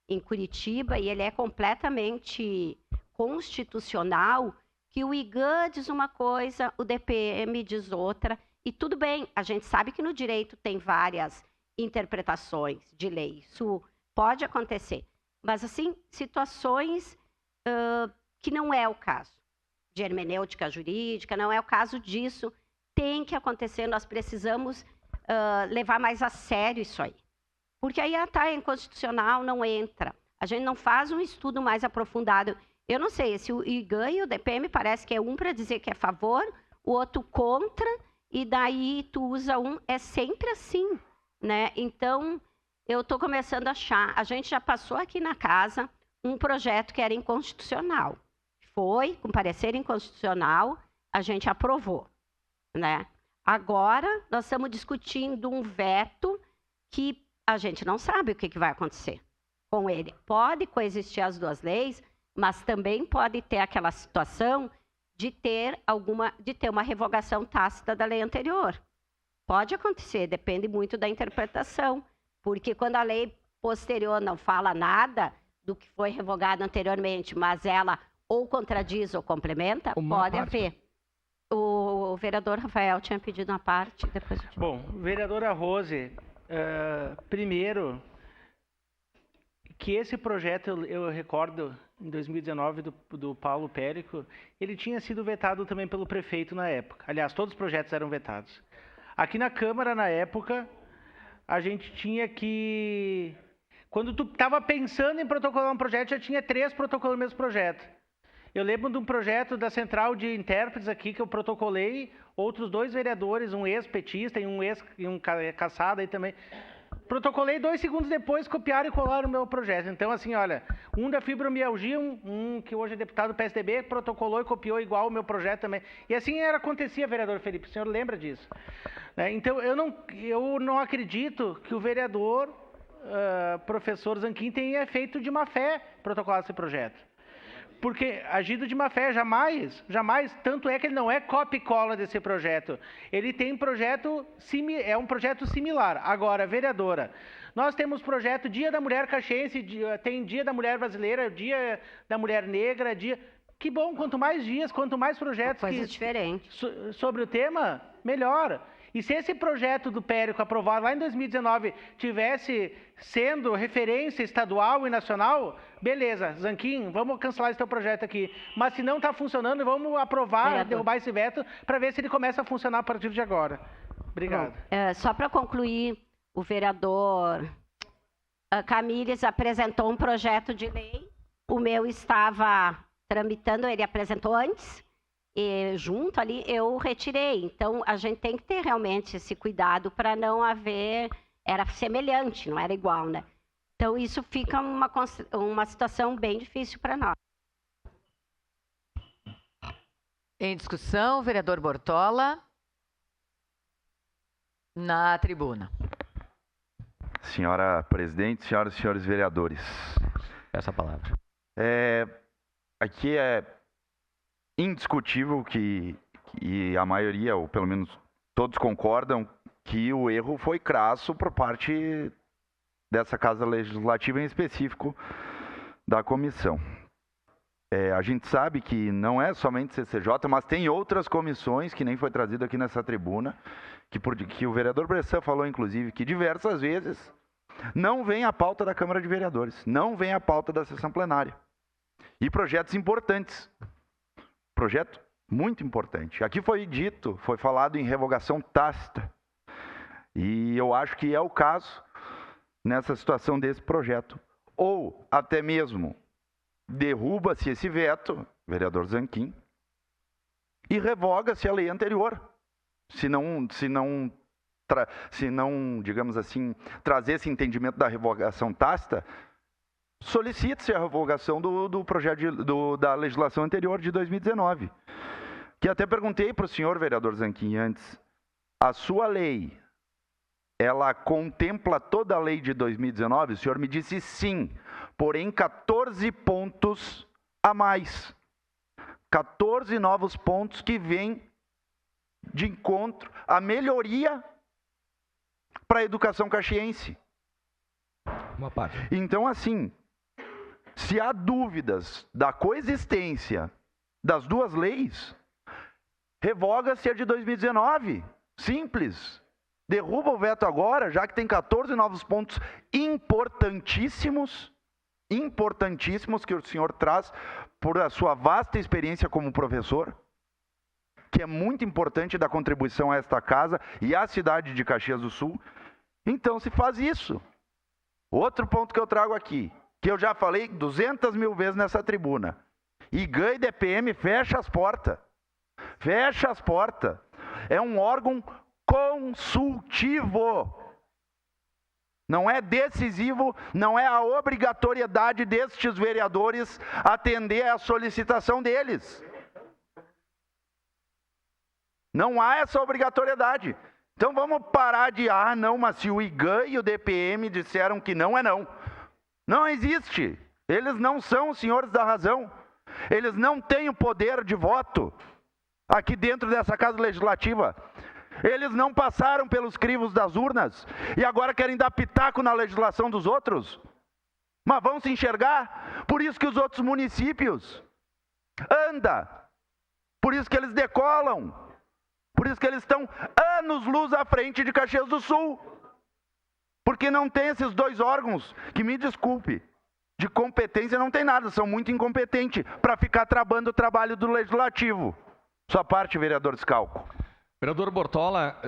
em Curitiba e ele é completamente constitucional, que o IGAN diz uma coisa, o DPM diz outra, e tudo bem, a gente sabe que no direito tem várias interpretações de lei, isso pode acontecer, mas assim, situações que não é o caso de hermenêutica jurídica, não é o caso disso, tem que acontecer, nós precisamos levar mais a sério isso aí, porque aí é inconstitucional, não entra, a gente não faz um estudo mais aprofundado. Eu não sei, se o IGAN e o DPM parece que é um para dizer que é a favor, o outro contra, e daí tu usa um, é sempre assim, né? Então, eu estou começando a achar, a gente já passou aqui na casa um projeto que era inconstitucional. Foi, com parecer inconstitucional, a gente aprovou, né? Agora, nós estamos discutindo um veto que a gente não sabe o que vai acontecer com ele. Pode coexistir as duas leis, mas também pode ter aquela situação de ter uma revogação tácita da lei anterior. Pode acontecer, depende muito da interpretação, porque quando a lei posterior não fala nada do que foi revogado anteriormente, mas ela ou contradiz ou complementa, pode haver. O vereador Rafael tinha pedido uma parte, depois... Bom, vereadora Rose, primeiro, que esse projeto, eu recordo, em 2019, do Paulo Périco, ele tinha sido vetado também pelo prefeito na época. Aliás, todos os projetos eram vetados. Aqui na Câmara, na época, a gente tinha que... Quando tu estava pensando em protocolar um projeto, já tinha 3 protocolando o mesmo projeto. Eu lembro de um projeto da Central de Intérpretes aqui que eu protocolei, outros 2 vereadores, um ex-petista e um caçado aí também. Protocolei 2 segundos depois, copiaram e colaram o meu projeto. Então, assim, olha, um da fibromialgia, um que hoje é deputado do PSDB, protocolou e copiou igual o meu projeto também. E assim acontecia, vereador Felipe, o senhor lembra disso? Então, eu não acredito que o vereador, professor Zanquim, tenha feito de má fé protocolar esse projeto. Porque agido de má fé, jamais, tanto é que ele não é copia e cola desse projeto. Ele tem é um projeto similar. Agora, vereadora, nós temos projeto Dia da Mulher Caxiense, tem Dia da Mulher Brasileira, Dia da Mulher Negra, Que bom, quanto mais dias, quanto mais projetos... Coisas diferentes. Sobre o tema, melhor. E se esse projeto do Périco aprovado lá em 2019 tivesse sendo referência estadual e nacional, beleza, Zanquim, vamos cancelar esse teu projeto aqui. Mas se não está funcionando, vamos aprovar, derrubar esse veto, para ver se ele começa a funcionar a partir de agora. Obrigado. Só para concluir, o vereador Camires apresentou um projeto de lei, o meu estava tramitando, ele apresentou antes, e junto ali eu retirei. Então a gente tem que ter realmente esse cuidado para não haver, era semelhante, não era igual, né? Então isso fica uma situação bem difícil para nós. Em discussão, vereador Bortola, na tribuna. Senhora presidente, senhoras e senhores vereadores. Essa palavra. Aqui é indiscutível que a maioria, ou pelo menos todos concordam, que o erro foi crasso por parte dessa Casa Legislativa, em específico da comissão. A gente sabe que não é somente CCJ, mas tem outras comissões, que nem foi trazido aqui nessa tribuna, que o vereador Bressan falou, inclusive, que diversas vezes não vem a pauta da Câmara de Vereadores, não vem a pauta da sessão plenária. E projetos importantes. Projeto muito importante. Aqui foi falado em revogação tácita. E eu acho que é o caso nessa situação desse projeto. Ou até mesmo derruba-se esse veto, vereador Zanquim, e revoga-se a lei anterior. Se não, digamos assim, trazer esse entendimento da revogação tácita, solicite-se a revogação do projeto da legislação anterior de 2019. Que até perguntei para o senhor vereador Zanquim antes, a sua lei, ela contempla toda a lei de 2019? O senhor me disse sim, porém 14 pontos a mais. 14 novos pontos que vêm de encontro à melhoria para a educação caxiense. Uma parte. Então, assim, se há dúvidas da coexistência das duas leis, revoga-se a de 2019. Simples. Derruba o veto agora, já que tem 14 novos pontos importantíssimos que o senhor traz por a sua vasta experiência como professor, que é muito importante da contribuição a esta casa e à cidade de Caxias do Sul. Então se faz isso. Outro ponto que eu trago aqui, que eu já falei 200 mil vezes nessa tribuna. IGAN e DPM fecha as portas. Fecha as portas. É um órgão consultivo. Não é decisivo, não é a obrigatoriedade destes vereadores atender à solicitação deles. Não há essa obrigatoriedade. Então vamos parar de, não, mas se o IGAN e o DPM disseram que não, é não. Não existe. Eles não são os senhores da razão. Eles não têm o poder de voto aqui dentro dessa Casa Legislativa. Eles não passaram pelos crivos das urnas e agora querem dar pitaco na legislação dos outros. Mas vão se enxergar. Por isso que os outros municípios Por isso que eles decolam. Por isso que eles estão anos-luz à frente de Caxias do Sul. Porque não tem esses dois órgãos, que me desculpe, de competência não tem nada, são muito incompetentes para ficar trabando o trabalho do Legislativo. Sua parte, vereador Scalco. Vereador Bortola,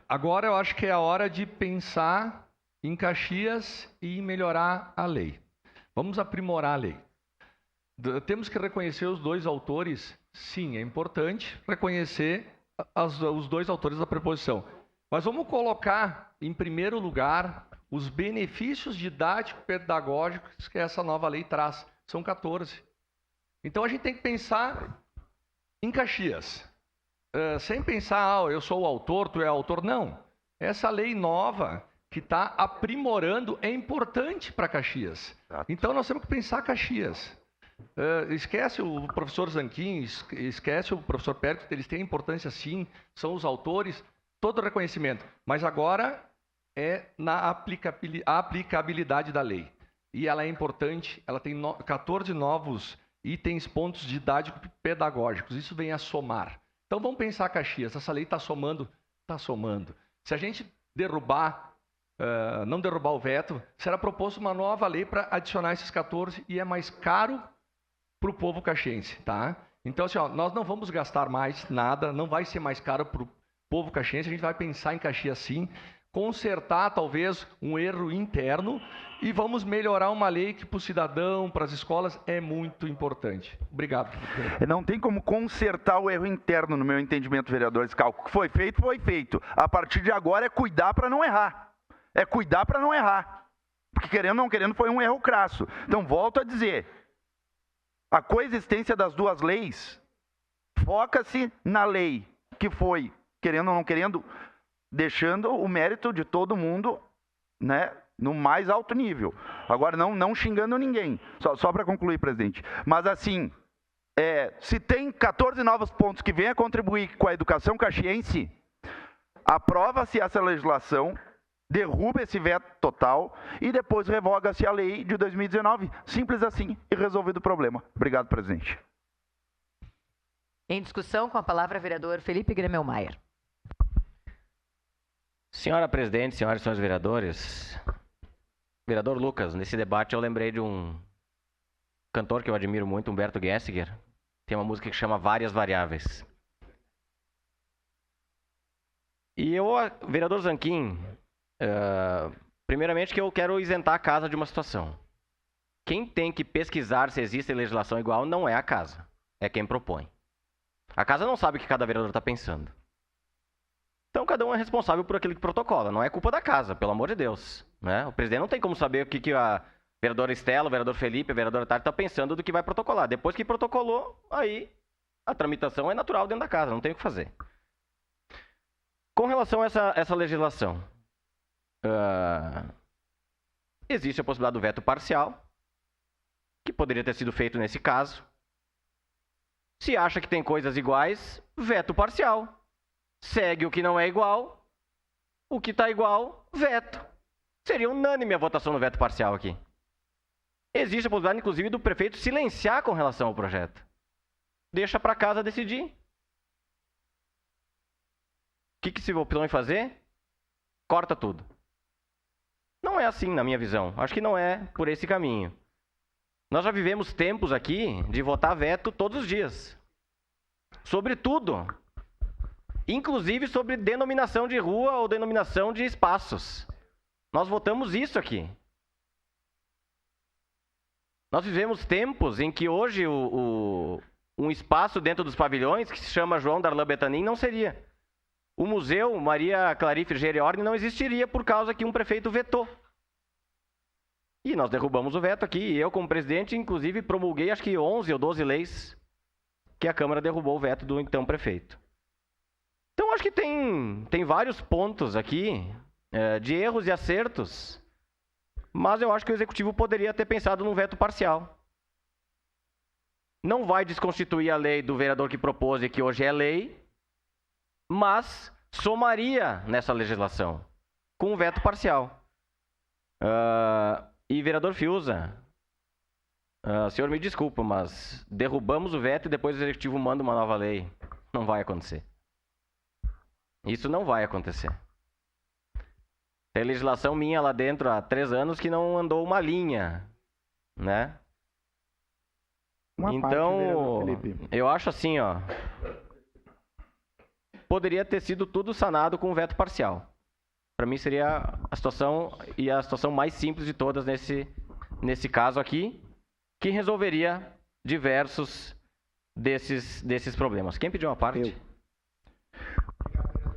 agora eu acho que é a hora de pensar em Caxias e em melhorar a lei. Vamos aprimorar a lei. Temos que reconhecer os dois autores. Sim, é importante reconhecer os dois autores da preposição. Mas vamos colocar, em primeiro lugar, os benefícios didático-pedagógicos que essa nova lei traz. São 14. Então, a gente tem que pensar em Caxias. Sem pensar, eu sou o autor, tu é autor. Não. Essa lei nova que está aprimorando é importante para Caxias. Exato. Então, nós temos que pensar Caxias. Esquece o professor Zanquim, esquece o professor Pérez, eles têm importância sim, são os autores, todo o reconhecimento. Mas agora é na aplicabilidade da lei. E ela é importante, ela tem 14 novos itens, pontos didático-pedagógicos. Isso vem a somar. Então vamos pensar Caxias, essa lei está somando, está somando. Se a gente derrubar, não derrubar o veto, será proposto uma nova lei para adicionar esses 14 e é mais caro para o povo caxiense, tá? Então, assim, nós não vamos gastar mais nada, não vai ser mais caro para o povo caxiense, a gente vai pensar em Caxias sim, consertar talvez um erro interno e vamos melhorar uma lei que para o cidadão, para as escolas, é muito importante. Obrigado. Não tem como consertar o erro interno, no meu entendimento, vereador Scalco. O que foi feito, foi feito. A partir de agora é cuidar para não errar. É cuidar para não errar. Porque querendo ou não querendo, foi um erro crasso. Então, volto a dizer, a coexistência das duas leis foca-se na lei que foi, querendo ou não querendo, deixando o mérito de todo mundo, né, no mais alto nível. Agora, não xingando ninguém. Só para concluir, presidente. Mas, assim, se tem 14 novos pontos que venham a contribuir com a educação caxiense, aprova-se essa legislação, derruba esse veto total e depois revoga-se a lei de 2019. Simples assim e resolvido o problema. Obrigado, presidente. Em discussão, com a palavra, vereador Felipe Gremelmaier. Senhora presidente, senhoras e senhores vereadores, vereador Lucas, nesse debate eu lembrei de um cantor que eu admiro muito, Humberto Gessinger. Tem uma música que chama Várias Variáveis. E eu, vereador Zanquim, primeiramente que eu quero isentar a casa de uma situação. Quem tem que pesquisar se existe legislação igual não é a casa, é quem propõe. A casa não sabe o que cada vereador está pensando. Então cada um é responsável por aquilo que protocola, não é culpa da casa, pelo amor de Deus. Né? O presidente não tem como saber o que a vereadora Estela, o vereador Felipe, a vereadora Tati está pensando do que vai protocolar. Depois que protocolou, aí a tramitação é natural dentro da casa, não tem o que fazer. Com relação a essa legislação, existe a possibilidade do veto parcial, que poderia ter sido feito nesse caso. Se acha que tem coisas iguais, veto parcial. Segue o que não é igual, o que está igual, veto. Seria unânime a votação no veto parcial aqui. Existe a possibilidade, inclusive, do prefeito silenciar com relação ao projeto. Deixa para casa decidir. O que se optou em fazer? Corta tudo. Não é assim, na minha visão. Acho que não é por esse caminho. Nós já vivemos tempos aqui de votar veto todos os dias. Sobre tudo. Inclusive sobre denominação de rua ou denominação de espaços. Nós votamos isso aqui. Nós vivemos tempos em que hoje um espaço dentro dos pavilhões, que se chama João Darlan Betanin, não seria. O Museu Maria Clarice Geriorni não existiria por causa que um prefeito vetou. E nós derrubamos o veto aqui. E eu, como presidente, inclusive promulguei acho que 11 ou 12 leis que a Câmara derrubou o veto do então prefeito. Então, acho que tem vários pontos aqui de erros e acertos, mas eu acho que o Executivo poderia ter pensado num veto parcial. Não vai desconstituir a lei do vereador que propôs e que hoje é lei, mas somaria nessa legislação com um veto parcial. E, vereador Fiuza, Senhor, me desculpa, mas derrubamos o veto e depois o Executivo manda uma nova lei. Não vai acontecer. Isso não vai acontecer. Tem legislação minha lá dentro há 3 anos que não andou uma linha, né? Então, eu acho assim, ó. Poderia ter sido tudo sanado com um veto parcial. Para mim seria a situação mais simples de todas nesse caso aqui, que resolveria diversos desses problemas. Quem pediu uma parte?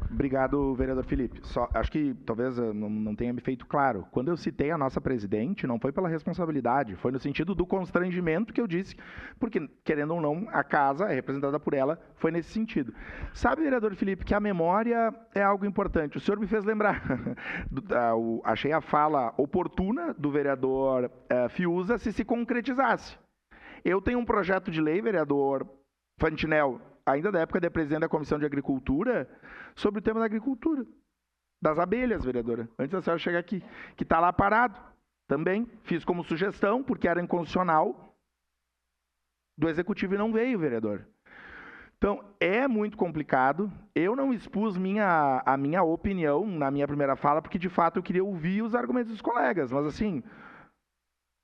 Obrigado, vereador Felipe. Acho que talvez não tenha me feito claro. Quando eu citei a nossa presidente, não foi pela responsabilidade, foi no sentido do constrangimento que eu disse, porque, querendo ou não, a casa é representada por ela, foi nesse sentido. Sabe, vereador Felipe, que a memória é algo importante. O senhor me fez lembrar. Achei a fala oportuna do vereador Fiuza se concretizasse. Eu tenho um projeto de lei, vereador Fantinel, ainda da época de presidente da Comissão de Agricultura, sobre o tema da agricultura. Das abelhas, vereadora, antes da senhora chegar aqui, que está lá parado. Também fiz como sugestão, porque era inconstitucional, do Executivo e não veio, vereador. Então, é muito complicado. Eu não expus a minha opinião na minha primeira fala, porque, de fato, eu queria ouvir os argumentos dos colegas. Mas, assim,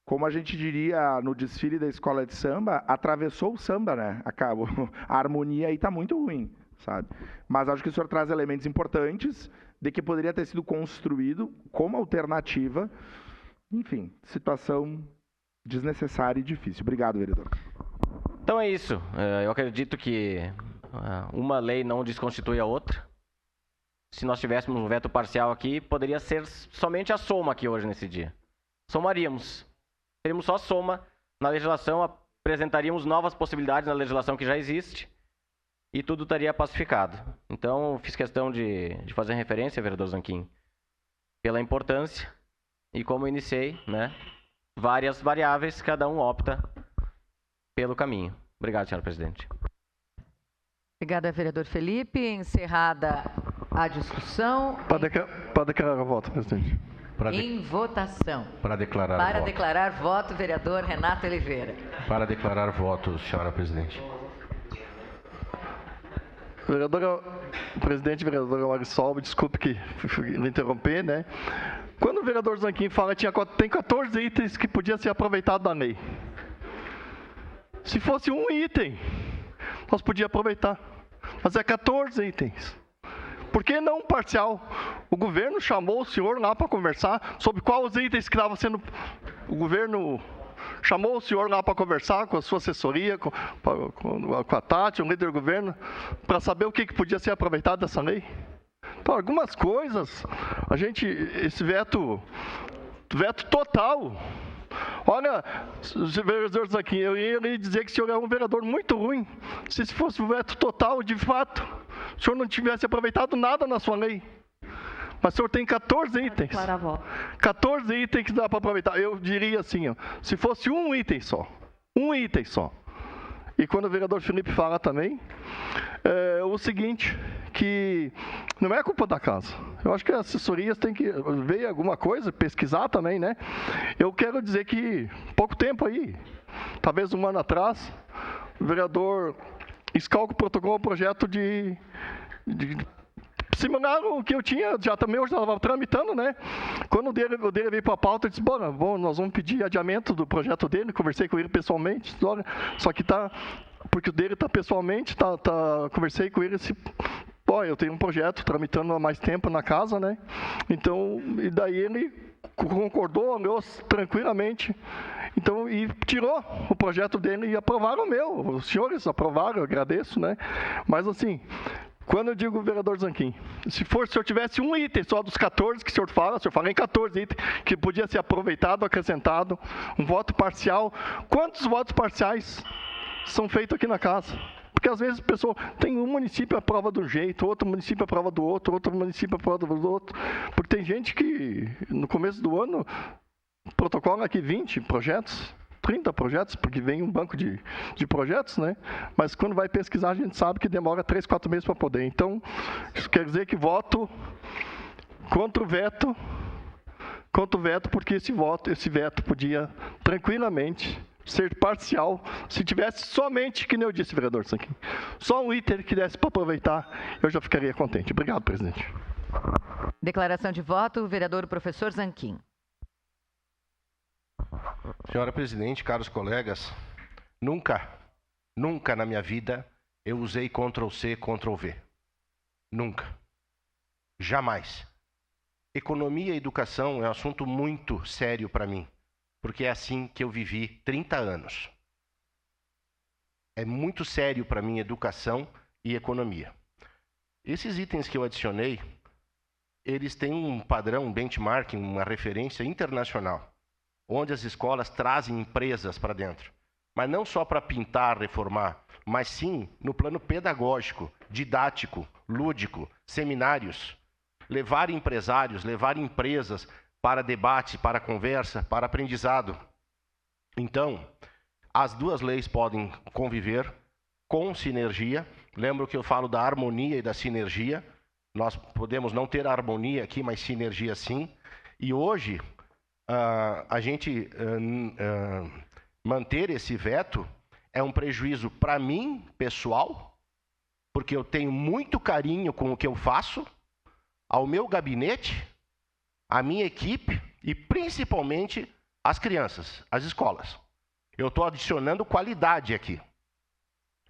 como a gente diria no desfile da escola de samba, atravessou o samba, né? Acabou. A harmonia aí está muito ruim, sabe? Mas acho que o senhor traz elementos importantes de que poderia ter sido construído como alternativa. Enfim, situação desnecessária e difícil. Obrigado, vereador. Então é isso. Eu acredito que uma lei não desconstitui a outra. Se nós tivéssemos um veto parcial aqui, poderia ser somente a soma aqui hoje nesse dia. Somaríamos. Teríamos só soma na legislação, apresentaríamos novas possibilidades na legislação que já existe e tudo estaria pacificado. Então, fiz questão de fazer referência, vereador Zanquim, pela importância e como iniciei, né, várias variáveis, cada um opta pelo caminho. Obrigado, senhora presidente. Obrigada, vereador Felipe. Encerrada a discussão. Para declarar o voto, presidente. Em votação. Para declarar voto. Para declarar voto, vereador Renato Oliveira. Para declarar voto, senhora presidente. Presidente, vereadora Marisol, desculpe que me interromper, né? Quando o vereador Zanquim fala que tem 14 itens que podiam ser aproveitados da lei. Se fosse um item, nós podíamos aproveitar. Mas é 14 itens. Por que não parcial? O governo chamou o senhor lá para conversar sobre quais os itens que estavam sendo... O governo chamou o senhor lá para conversar com a sua assessoria, com a Tati, o líder do governo, para saber o que podia ser aproveitado dessa lei. Então, algumas coisas, esse veto total... Olha, vereadores aqui, eu ia lhe dizer que o senhor é um vereador muito ruim. Se fosse o veto total, de fato, o senhor não tivesse aproveitado nada na sua lei. Mas o senhor tem 14 itens. 14 itens que dá para aproveitar. Eu diria assim, ó, se fosse um item só. E quando o vereador Felipe fala também, o seguinte, que não é culpa da casa. Eu acho que as assessorias têm que ver alguma coisa, pesquisar também, né? Eu quero dizer que, pouco tempo aí, talvez um ano atrás, o vereador Scalco protocolou um projeto de similar ao que eu tinha, já também eu já estava tramitando, né? Quando o dele veio para a pauta, eu disse, bom, nós vamos pedir adiamento do projeto dele, conversei com ele pessoalmente, só que porque o dele está pessoalmente, conversei com ele, eu tenho um projeto tramitando há mais tempo na casa, né? Então, e daí ele concordou, olhou tranquilamente, então, e tirou o projeto dele e aprovaram o meu. Os senhores aprovaram, eu agradeço, né? Mas assim, quando eu digo vereador Zanquim, se o senhor tivesse um item só dos 14 que o senhor fala em 14 itens que podia ser aproveitado, acrescentado, um voto parcial, quantos votos parciais são feitos aqui na casa? Porque às vezes a pessoa tem um município à prova de um jeito, outro município à prova do outro município à prova do outro. Porque tem gente que no começo do ano protocola aqui 20 projetos, 30 projetos, porque vem um banco de projetos, né? Mas quando vai pesquisar a gente sabe que demora 3, 4 meses para poder. Então, isso quer dizer que voto contra o veto, porque esse veto podia tranquilamente ser parcial, se tivesse somente, que nem eu disse, vereador Zanquim, só um item que desse para aproveitar, eu já ficaria contente. Obrigado, presidente. Declaração de voto, vereador professor Zanquim. Senhora presidente, caros colegas, nunca na minha vida eu usei Ctrl+C, Ctrl+V. Nunca. Jamais. Economia e educação é um assunto muito sério para mim, porque é assim que eu vivi 30 anos. É muito sério para mim educação e economia. Esses itens que eu adicionei, eles têm um padrão, um benchmarking, uma referência internacional, onde as escolas trazem empresas para dentro. Mas não só para pintar, reformar, mas sim no plano pedagógico, didático, lúdico, seminários. Levar empresários, levar empresas para debate, para conversa, para aprendizado. Então, as duas leis podem conviver com sinergia. Lembro que eu falo da harmonia e da sinergia. Nós podemos não ter harmonia aqui, mas sinergia sim. E hoje, a gente manter esse veto é um prejuízo para mim, pessoal, porque eu tenho muito carinho com o que eu faço, ao meu gabinete, à minha equipe e principalmente às crianças, às escolas. Eu estou adicionando qualidade aqui.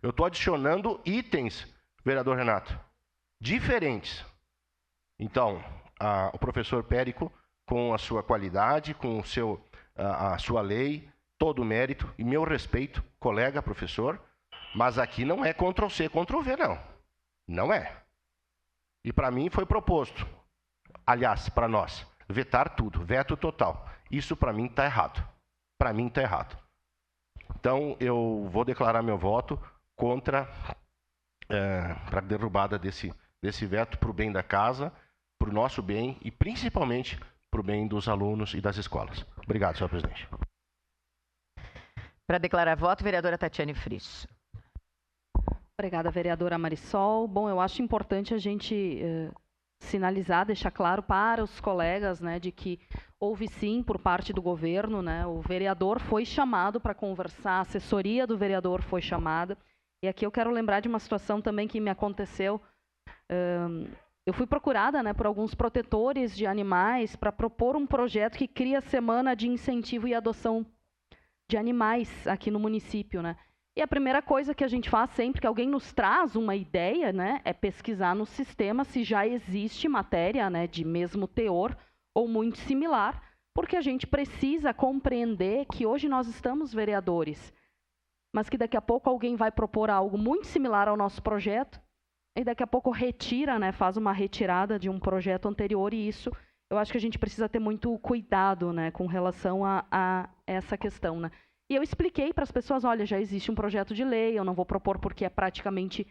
Eu estou adicionando itens, vereador Renato, diferentes. Então, o professor Périco, com a sua qualidade, com a sua lei, todo o mérito e meu respeito, colega, professor, mas aqui não é Ctrl+C, Ctrl+V, não. Não é. E para mim foi proposto, aliás, para nós, vetar tudo, veto total. Isso para mim está errado. Para mim está errado. Então, eu vou declarar meu voto contra para a derrubada desse veto para o bem da casa, para o nosso bem e principalmente para o bem dos alunos e das escolas. Obrigado, senhor presidente. Para declarar voto, vereadora Tatiane Frisch. Obrigada, vereadora Marisol. Bom, eu acho importante a gente sinalizar, deixar claro para os colegas, né, de que houve sim, por parte do governo, né, o vereador foi chamado para conversar, a assessoria do vereador foi chamada. E aqui eu quero lembrar de uma situação também que me aconteceu. Eu fui procurada, né, por alguns protetores de animais para propor um projeto que cria a semana de incentivo e adoção de animais aqui no município, né? E a primeira coisa que a gente faz sempre que alguém nos traz uma ideia, né, é pesquisar no sistema se já existe matéria, né, de mesmo teor ou muito similar, porque a gente precisa compreender que hoje nós estamos vereadores, mas que daqui a pouco alguém vai propor algo muito similar ao nosso projeto e daqui a pouco retira, né, faz uma retirada de um projeto anterior e isso eu acho que a gente precisa ter muito cuidado, né, com relação a essa questão, né. E eu expliquei para as pessoas, olha, já existe um projeto de lei, eu não vou propor porque é praticamente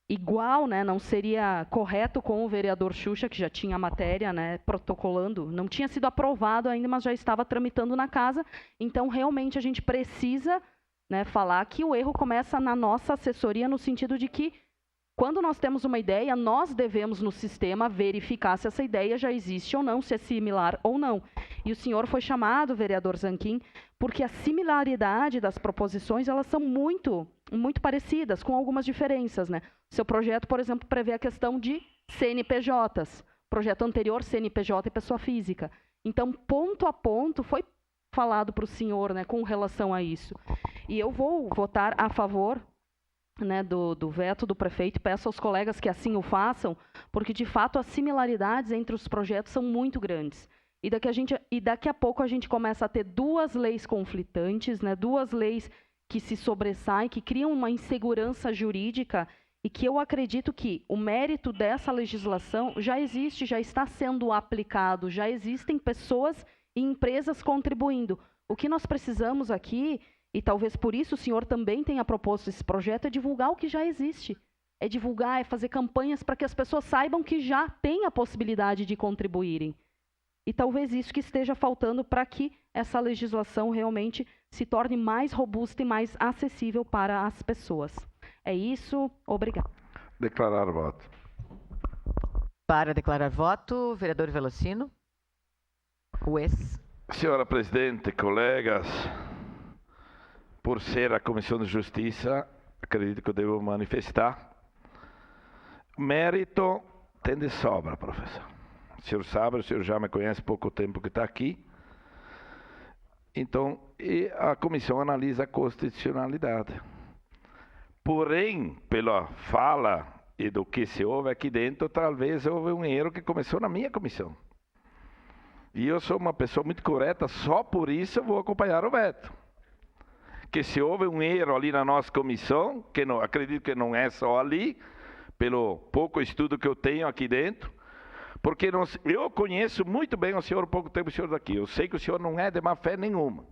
igual, né? Não seria correto com o vereador Xuxa, que já tinha a matéria, né, protocolando. Não tinha sido aprovado ainda, mas já estava tramitando na casa. Então, realmente, a gente precisa, né, falar que o erro começa na nossa assessoria, no sentido de que, quando nós temos uma ideia, nós devemos, no sistema, verificar se essa ideia já existe ou não, se é similar ou não. E o senhor foi chamado, vereador Zanquim, porque a similaridade das proposições, elas são muito parecidas, com algumas diferenças, né? Seu projeto, por exemplo, prevê a questão de CNPJs. Projeto anterior, CNPJ e pessoa física. Então, ponto a ponto, foi falado para o senhor, né, com relação a isso. E eu vou votar a favor, né, do veto do prefeito, peço aos colegas que assim o façam, porque, de fato, as similaridades entre os projetos são muito grandes. E daqui a pouco a gente começa a ter duas leis conflitantes, né, duas leis que se sobressaem, que criam uma insegurança jurídica e que eu acredito que o mérito dessa legislação já existe, já está sendo aplicado, já existem pessoas e empresas contribuindo. O que nós precisamos aqui, e talvez por isso o senhor também tenha proposto esse projeto, é divulgar o que já existe. É divulgar, é fazer campanhas para que as pessoas saibam que já tem a possibilidade de contribuírem. E talvez isso que esteja faltando para que essa legislação realmente se torne mais robusta e mais acessível para as pessoas. É isso. Obrigada. Declarar voto. Para declarar voto, vereador Velocino. Senhora presidente, colegas, por ser a Comissão de Justiça, acredito que eu devo manifestar. Mérito tem de sobra, professor. O senhor sabe, o senhor já me conhece pouco tempo que está aqui. Então, e a comissão analisa a constitucionalidade. Porém, pela fala e do que se ouve aqui dentro, talvez houve um erro que começou na minha comissão. E eu sou uma pessoa muito correta, só por isso eu vou acompanhar o veto. Que se houve um erro ali na nossa comissão, que não, acredito que não é só ali, pelo pouco estudo que eu tenho aqui dentro, porque não, eu conheço muito bem o senhor, pouco tempo o senhor daqui, eu sei que o senhor não é de má fé nenhuma.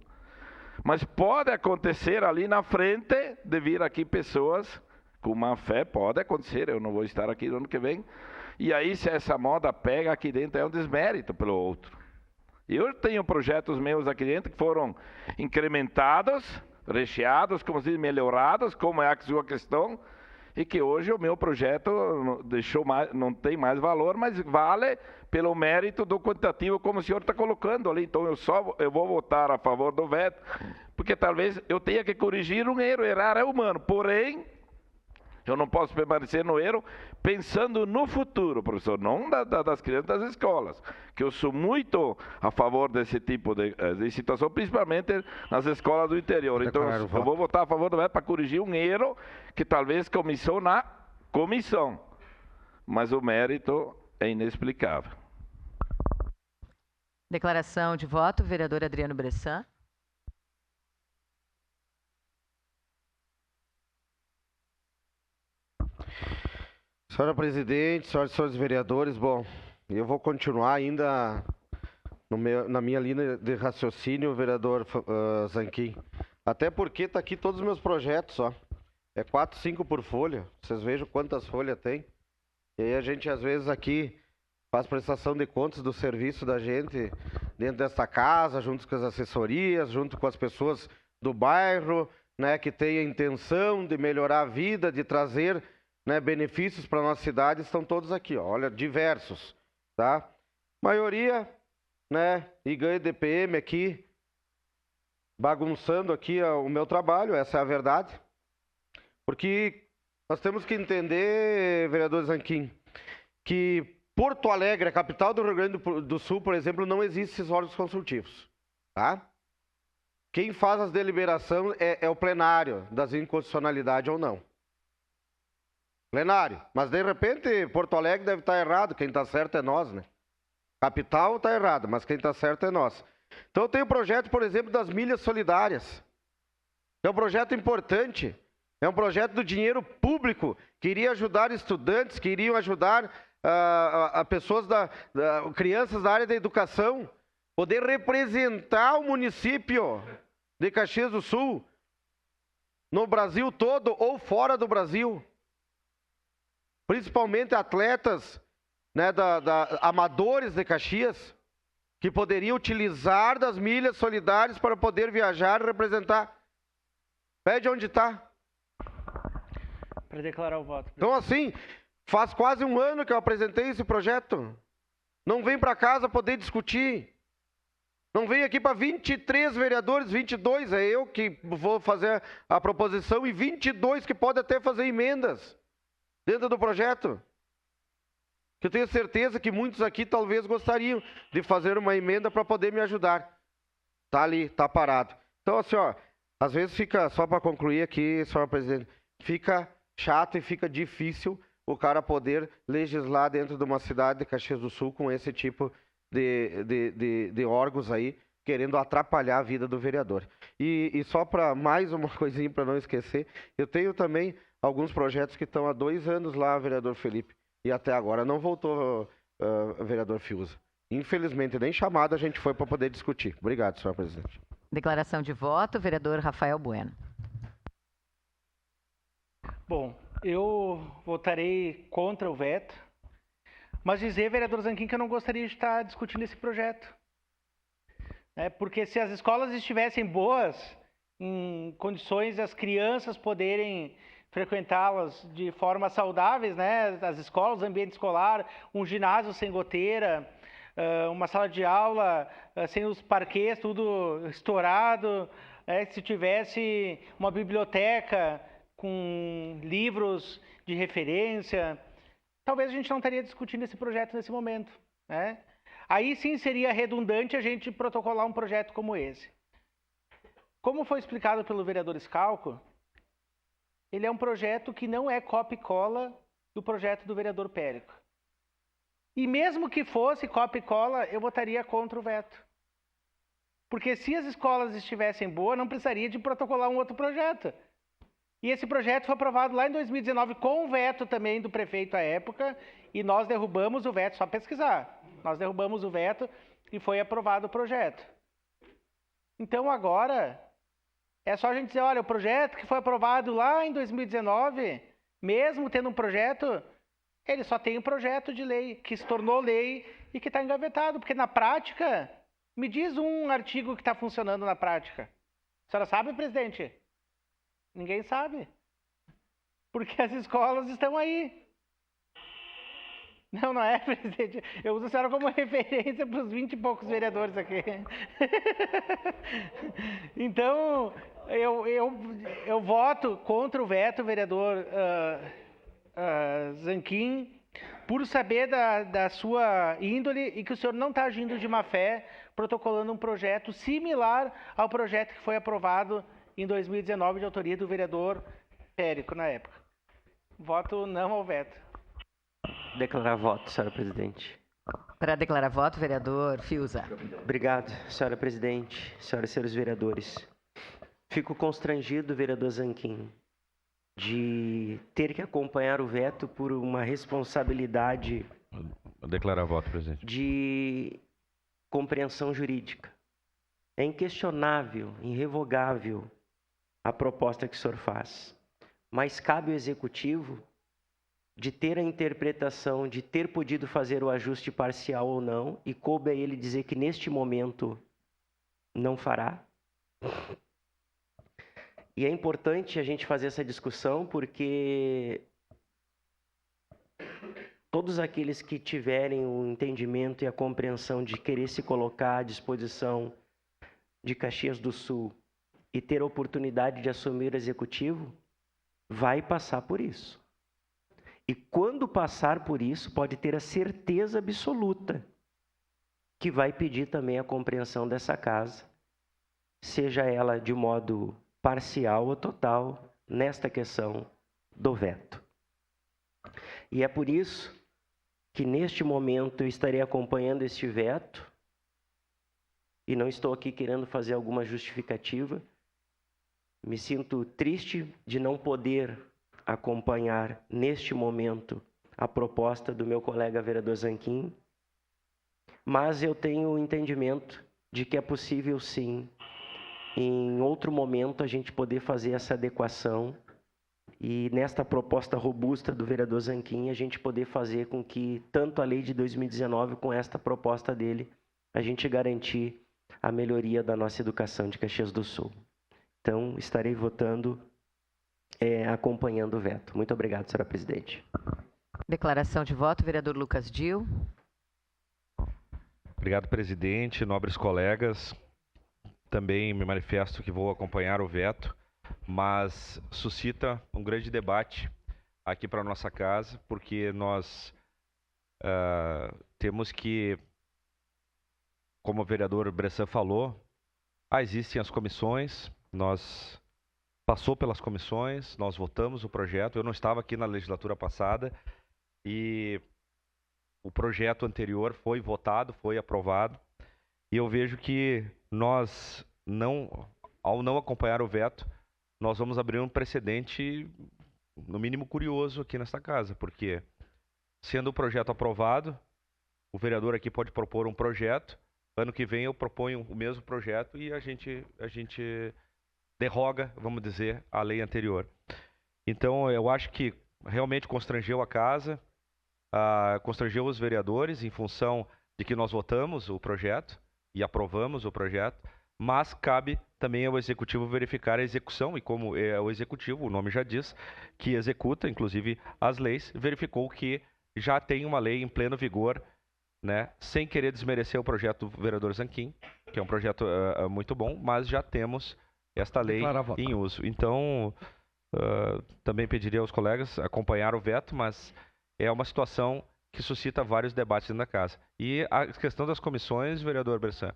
Mas pode acontecer ali na frente de vir aqui pessoas com má fé, pode acontecer, eu não vou estar aqui no ano que vem. E aí se essa moda pega aqui dentro é um desmérito pelo outro. Eu tenho projetos meus aqui dentro que foram incrementados, recheados, como se diz, melhorados, como é a sua questão, e que hoje o meu projeto deixou mais, não tem mais valor, mas vale pelo mérito do quantitativo, como o senhor está colocando ali. Então eu vou votar a favor do veto, porque talvez eu tenha que corrigir um erro. Errar é humano, porém eu não posso permanecer no erro pensando no futuro, professor, não das crianças das escolas, que eu sou muito a favor desse tipo de situação, principalmente nas escolas do interior. Então eu vou votar a favor do veto para corrigir um erro que talvez comissão na comissão, mas o mérito é inexplicável. Declaração de voto, vereador Adriano Bressan. Senhora presidente, senhoras e senhores vereadores, bom, eu vou continuar ainda na minha linha de raciocínio, vereador Zanquim. Até porque está aqui todos os meus projetos, ó. É 4, 5 por folha. Vocês vejam quantas folhas tem. E aí a gente, às vezes, aqui faz prestação de contas do serviço da gente dentro desta casa, junto com as assessorias, junto com as pessoas do bairro, né, que tem a intenção de melhorar a vida, de trazer, né, benefícios para a nossa cidade, estão todos aqui, ó, olha, diversos, tá? Maioria, né, e ganha DPM aqui, bagunçando aqui o meu trabalho, essa é a verdade. Porque nós temos que entender, vereador Zanquim, que Porto Alegre, a capital do Rio Grande do Sul, por exemplo, não existem esses órgãos consultivos, tá? Quem faz as deliberações é o plenário das inconstitucionalidades ou não. Plenário. Mas, de repente, Porto Alegre deve estar errado. Quem está certo é nós, né? Capital está errado, mas quem está certo é nós. Então, eu tenho o projeto, por exemplo, das milhas solidárias. É um projeto importante. É um projeto do dinheiro público que iria ajudar estudantes, que iriam ajudar a pessoas, crianças da área da educação, poder representar o município de Caxias do Sul no Brasil todo ou fora do Brasil. Principalmente atletas, né, amadores de Caxias, que poderiam utilizar das milhas solidárias para poder viajar e representar. Pede onde está. Para declarar o voto. Então, assim, faz quase um ano que eu apresentei esse projeto. Não vem para casa poder discutir. Não vem aqui para 23 vereadores, 22, é eu que vou fazer a proposição, e 22 que podem até fazer emendas dentro do projeto. Que eu tenho certeza que muitos aqui talvez gostariam de fazer uma emenda para poder me ajudar. Tá ali, tá parado. Então, assim, ó, às vezes fica, só para concluir aqui, senhora presidente, fica chato e fica difícil o cara poder legislar dentro de uma cidade de Caxias do Sul com esse tipo de órgãos aí, querendo atrapalhar a vida do vereador. E só para mais uma coisinha para não esquecer, eu tenho também alguns projetos que estão há 2 anos lá, vereador Felipe, e até agora não voltou, vereador Fiuza. Infelizmente, nem chamada a gente foi para poder discutir. Obrigado, senhor presidente. Declaração de voto, vereador Rafael Bueno. Bom, eu votarei contra o veto, mas dizer, vereador Zanquim, que eu não gostaria de estar discutindo esse projeto. Porque se as escolas estivessem boas, em condições das crianças poderem frequentá-las de forma saudáveis, né? As escolas, ambiente escolar, um ginásio sem goteira, uma sala de aula sem os parquês tudo estourado, Se tivesse uma biblioteca com livros de referência, talvez a gente não estaria discutindo esse projeto nesse momento, né? Aí sim seria redundante a gente protocolar um projeto como esse. Como foi explicado pelo vereador Scalco, ele é um projeto que não é copia e cola do projeto do vereador Périco. E mesmo que fosse copia e cola, eu votaria contra o veto. Porque se as escolas estivessem boas, não precisaria de protocolar um outro projeto. E esse projeto foi aprovado lá em 2019 com o veto também do prefeito à época, e nós derrubamos o veto, só pesquisar. Nós derrubamos o veto e foi aprovado o projeto. Então agora é só a gente dizer, olha, o projeto que foi aprovado lá em 2019, mesmo tendo um projeto, ele só tem um projeto de lei, que se tornou lei e que está engavetado. Porque na prática, me diz um artigo que está funcionando na prática. A senhora sabe, presidente? Ninguém sabe. Porque as escolas estão aí. Não é, presidente. Eu uso a senhora como referência para os 20 e poucos vereadores aqui. Então, eu voto contra o veto, vereador Zanquim, por saber da sua índole e que o senhor não está agindo de má fé, protocolando um projeto similar ao projeto que foi aprovado em 2019 de autoria do vereador Périco, na época. Voto não ao veto. Declarar voto, senhora presidente. Para declarar voto, vereador Fiuza. Obrigado, senhora presidente, senhoras e senhores vereadores. Fico constrangido, vereador Zanquim, de ter que acompanhar o veto por uma responsabilidade declarar voto, presidente. De compreensão jurídica. É inquestionável, irrevogável a proposta que o senhor faz, mas cabe ao executivo de ter a interpretação, de ter podido fazer o ajuste parcial ou não, e coube a ele dizer que neste momento não fará. E é importante a gente fazer essa discussão porque todos aqueles que tiverem o entendimento e a compreensão de querer se colocar à disposição de Caxias do Sul e ter a oportunidade de assumir o executivo, vai passar por isso. E quando passar por isso, pode ter a certeza absoluta que vai pedir também a compreensão dessa casa, seja ela de modo parcial ou total, nesta questão do veto. E é por isso que neste momento eu estarei acompanhando este veto, e não estou aqui querendo fazer alguma justificativa. Me sinto triste de não poder acompanhar neste momento a proposta do meu colega vereador Zanquim, mas eu tenho o entendimento de que é possível sim, em outro momento, a gente poder fazer essa adequação e nesta proposta robusta do vereador Zanquim, a gente poder fazer com que tanto a lei de 2019 com esta proposta dele, a gente garantir a melhoria da nossa educação de Caxias do Sul. Então, estarei votando acompanhando o veto. Muito obrigado, senhora presidente. Declaração de voto, vereador Lucas Dil. Obrigado, presidente, nobres colegas. Também me manifesto que vou acompanhar o veto, mas suscita um grande debate aqui para a nossa casa, porque nós temos que, como o vereador Bressan falou, existem as comissões, nós passou pelas comissões, nós votamos o projeto. Eu não estava aqui na legislatura passada e o projeto anterior foi votado, foi aprovado. E eu vejo que nós, ao não acompanhar o veto, nós vamos abrir um precedente, no mínimo curioso, aqui nesta casa. Porque, sendo o projeto aprovado, o vereador aqui pode propor um projeto, ano que vem eu proponho o mesmo projeto e a gente derroga, vamos dizer, a lei anterior. Então, eu acho que realmente constrangeu a casa, constrangeu os vereadores em função de que nós votamos o projeto e aprovamos o projeto, mas cabe também ao executivo verificar a execução, e como é o executivo, o nome já diz, que executa, inclusive, as leis, verificou que já tem uma lei em pleno vigor, né, sem querer desmerecer o projeto do vereador Zanquim, que é um projeto muito bom, mas já temos esta lei em uso. Então, também pediria aos colegas acompanhar o veto, mas é uma situação que suscita vários debates dentro da casa. E a questão das comissões, vereador Bressan,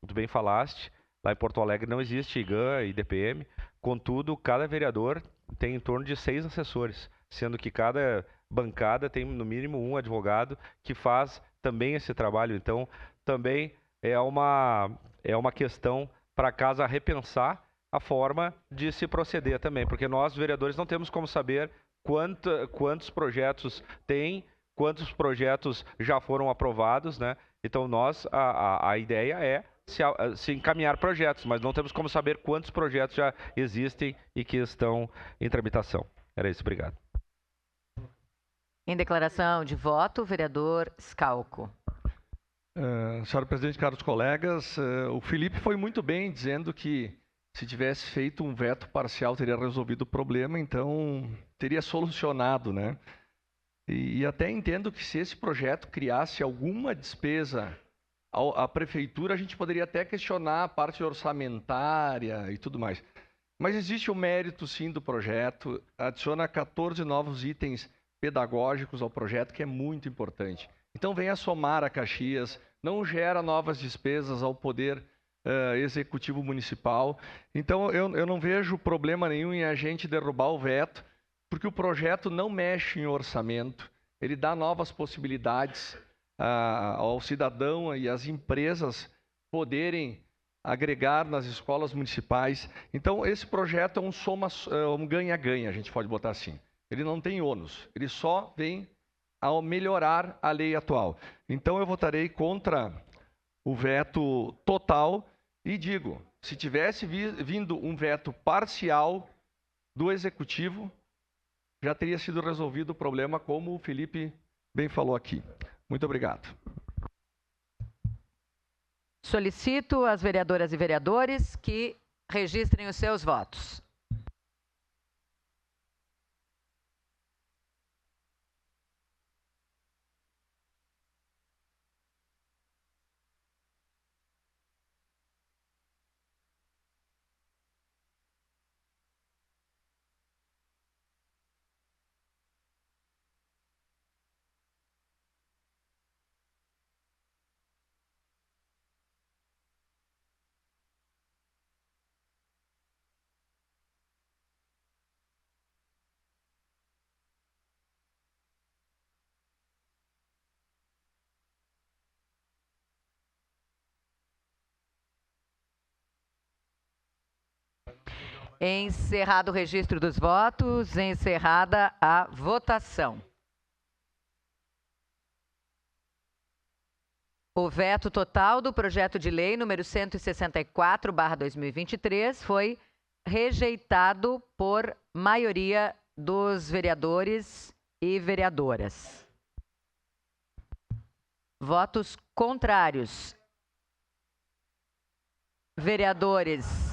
tu bem falaste, lá em Porto Alegre não existe IGAM e DPM, contudo, cada vereador tem em torno de 6 assessores, sendo que cada bancada tem no mínimo um advogado que faz também esse trabalho. Então, também é uma questão para a casa repensar a forma de se proceder também, porque nós, vereadores, não temos como saber quantos projetos tem, quantos projetos já foram aprovados, né? Então, a ideia é se encaminhar projetos, mas não temos como saber quantos projetos já existem e que estão em tramitação. Era isso, obrigado. Em declaração de voto, vereador Scalco. Senhora presidente, caros colegas, o Felipe foi muito bem dizendo que se tivesse feito um veto parcial teria resolvido o problema, então teria solucionado, né? E até entendo que se esse projeto criasse alguma despesa à prefeitura, a gente poderia até questionar a parte orçamentária e tudo mais. Mas existe o mérito, sim, do projeto, adiciona 14 novos itens pedagógicos ao projeto, que é muito importante. Então, venha somar a Caxias, não gera novas despesas ao Poder Executivo Municipal. Então, eu não vejo problema nenhum em a gente derrubar o veto, porque o projeto não mexe em orçamento, ele dá novas possibilidades ao cidadão e às empresas poderem agregar nas escolas municipais. Então, esse projeto é um ganha-ganha, a gente pode botar assim. Ele não tem ônus, ele só vem ao melhorar a lei atual. Então, eu votarei contra o veto total e digo, se tivesse vindo um veto parcial do Executivo, já teria sido resolvido o problema, como o Felipe bem falou aqui. Muito obrigado. Solicito às vereadoras e vereadores que registrem os seus votos. Encerrado o registro dos votos, encerrada a votação. O veto total do projeto de lei número 164/2023 foi rejeitado por maioria dos vereadores e vereadoras. Votos contrários. Vereadores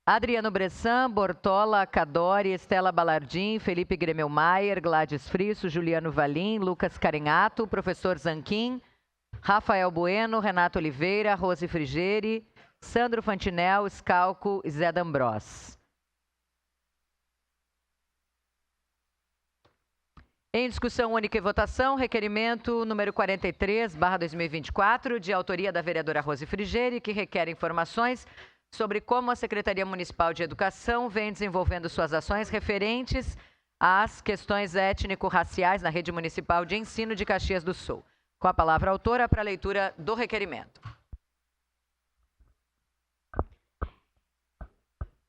Adriano Bressan, Bortola, Cadori, Estela Balardim, Felipe Gremelmaier, Gladys Frisso, Juliano Valim, Lucas Carenhato, Professor Zanquim, Rafael Bueno, Renato Oliveira, Rose Frigeri, Sandro Fantinel, Scalco e Zé D'Ambros. Em discussão única e votação, requerimento número 43/2024, de autoria da vereadora Rose Frigeri, que requer informações sobre como a Secretaria Municipal de Educação vem desenvolvendo suas ações referentes às questões étnico-raciais na Rede Municipal de Ensino de Caxias do Sul. Com a palavra a autora para a leitura do requerimento.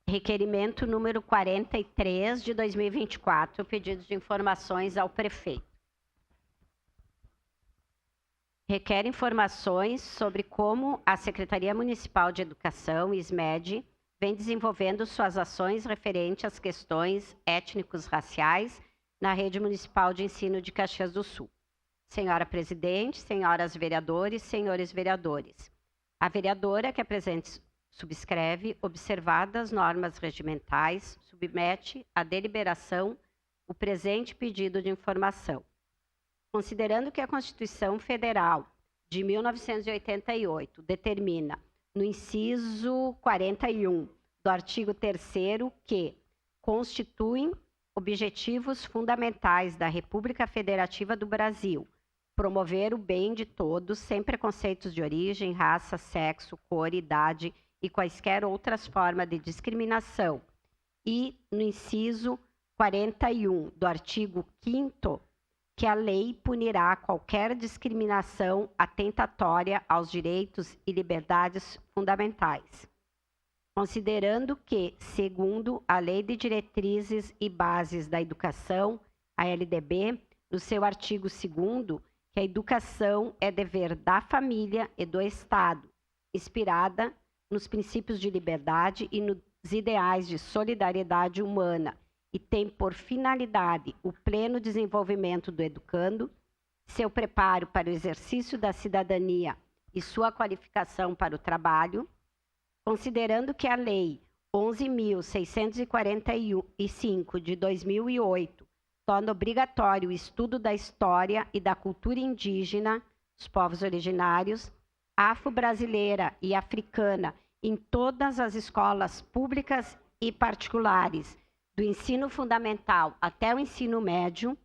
Requerimento número 43 de 2024, pedido de informações ao prefeito. Requer informações sobre como a Secretaria Municipal de Educação, SMED, vem desenvolvendo suas ações referentes às questões étnicos raciais na Rede Municipal de Ensino de Caxias do Sul. Senhora Presidente, senhoras vereadores, senhores vereadores. A vereadora que apresente subscreve, observadas normas regimentais, submete à deliberação o presente pedido de informação. Considerando que a Constituição Federal de 1988 determina no inciso 41 do artigo 3º, que constituem objetivos fundamentais da República Federativa do Brasil, promover o bem de todos, sem preconceitos de origem, raça, sexo, cor, idade e quaisquer outras formas de discriminação. E no inciso 41 do artigo 5º, que a lei punirá qualquer discriminação atentatória aos direitos e liberdades fundamentais. Considerando que, segundo a Lei de Diretrizes e Bases da Educação, a LDB, no seu artigo 2º, que a educação é dever da família e do Estado, inspirada nos princípios de liberdade e nos ideais de solidariedade humana, e tem por finalidade o pleno desenvolvimento do educando, seu preparo para o exercício da cidadania e sua qualificação para o trabalho, considerando que a Lei 11.645 de 2008 torna obrigatório o estudo da história e da cultura indígena, dos povos originários, afro-brasileira e africana em todas as escolas públicas e particulares, do ensino fundamental até o ensino médio,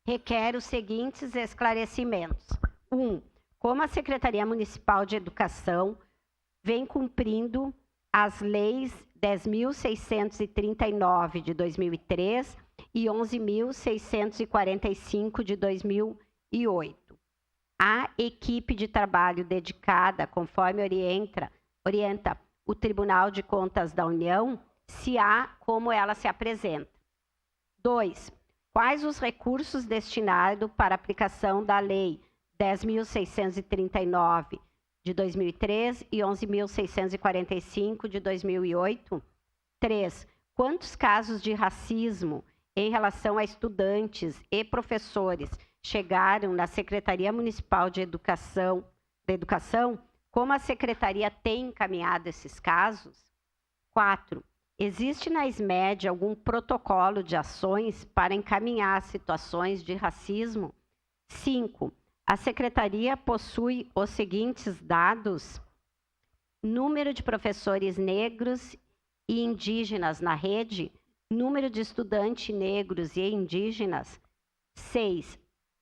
requer os seguintes esclarecimentos. 1. Como a Secretaria Municipal de Educação vem cumprindo as leis 10.639 de 2003 e 11.645 de 2008. A equipe de trabalho dedicada, conforme orienta o Tribunal de Contas da União, se há como ela se apresenta. 2. Quais os recursos destinados para a aplicação da Lei 10.639 de 2003 e 11.645 de 2008? 3. Quantos casos de racismo em relação a estudantes e professores chegaram na Secretaria Municipal de Educação? Como a Secretaria tem encaminhado esses casos? 4. Existe na SMED algum protocolo de ações para encaminhar situações de racismo? 5. A Secretaria possui os seguintes dados: número de professores negros e indígenas na rede, número de estudantes negros e indígenas. 6.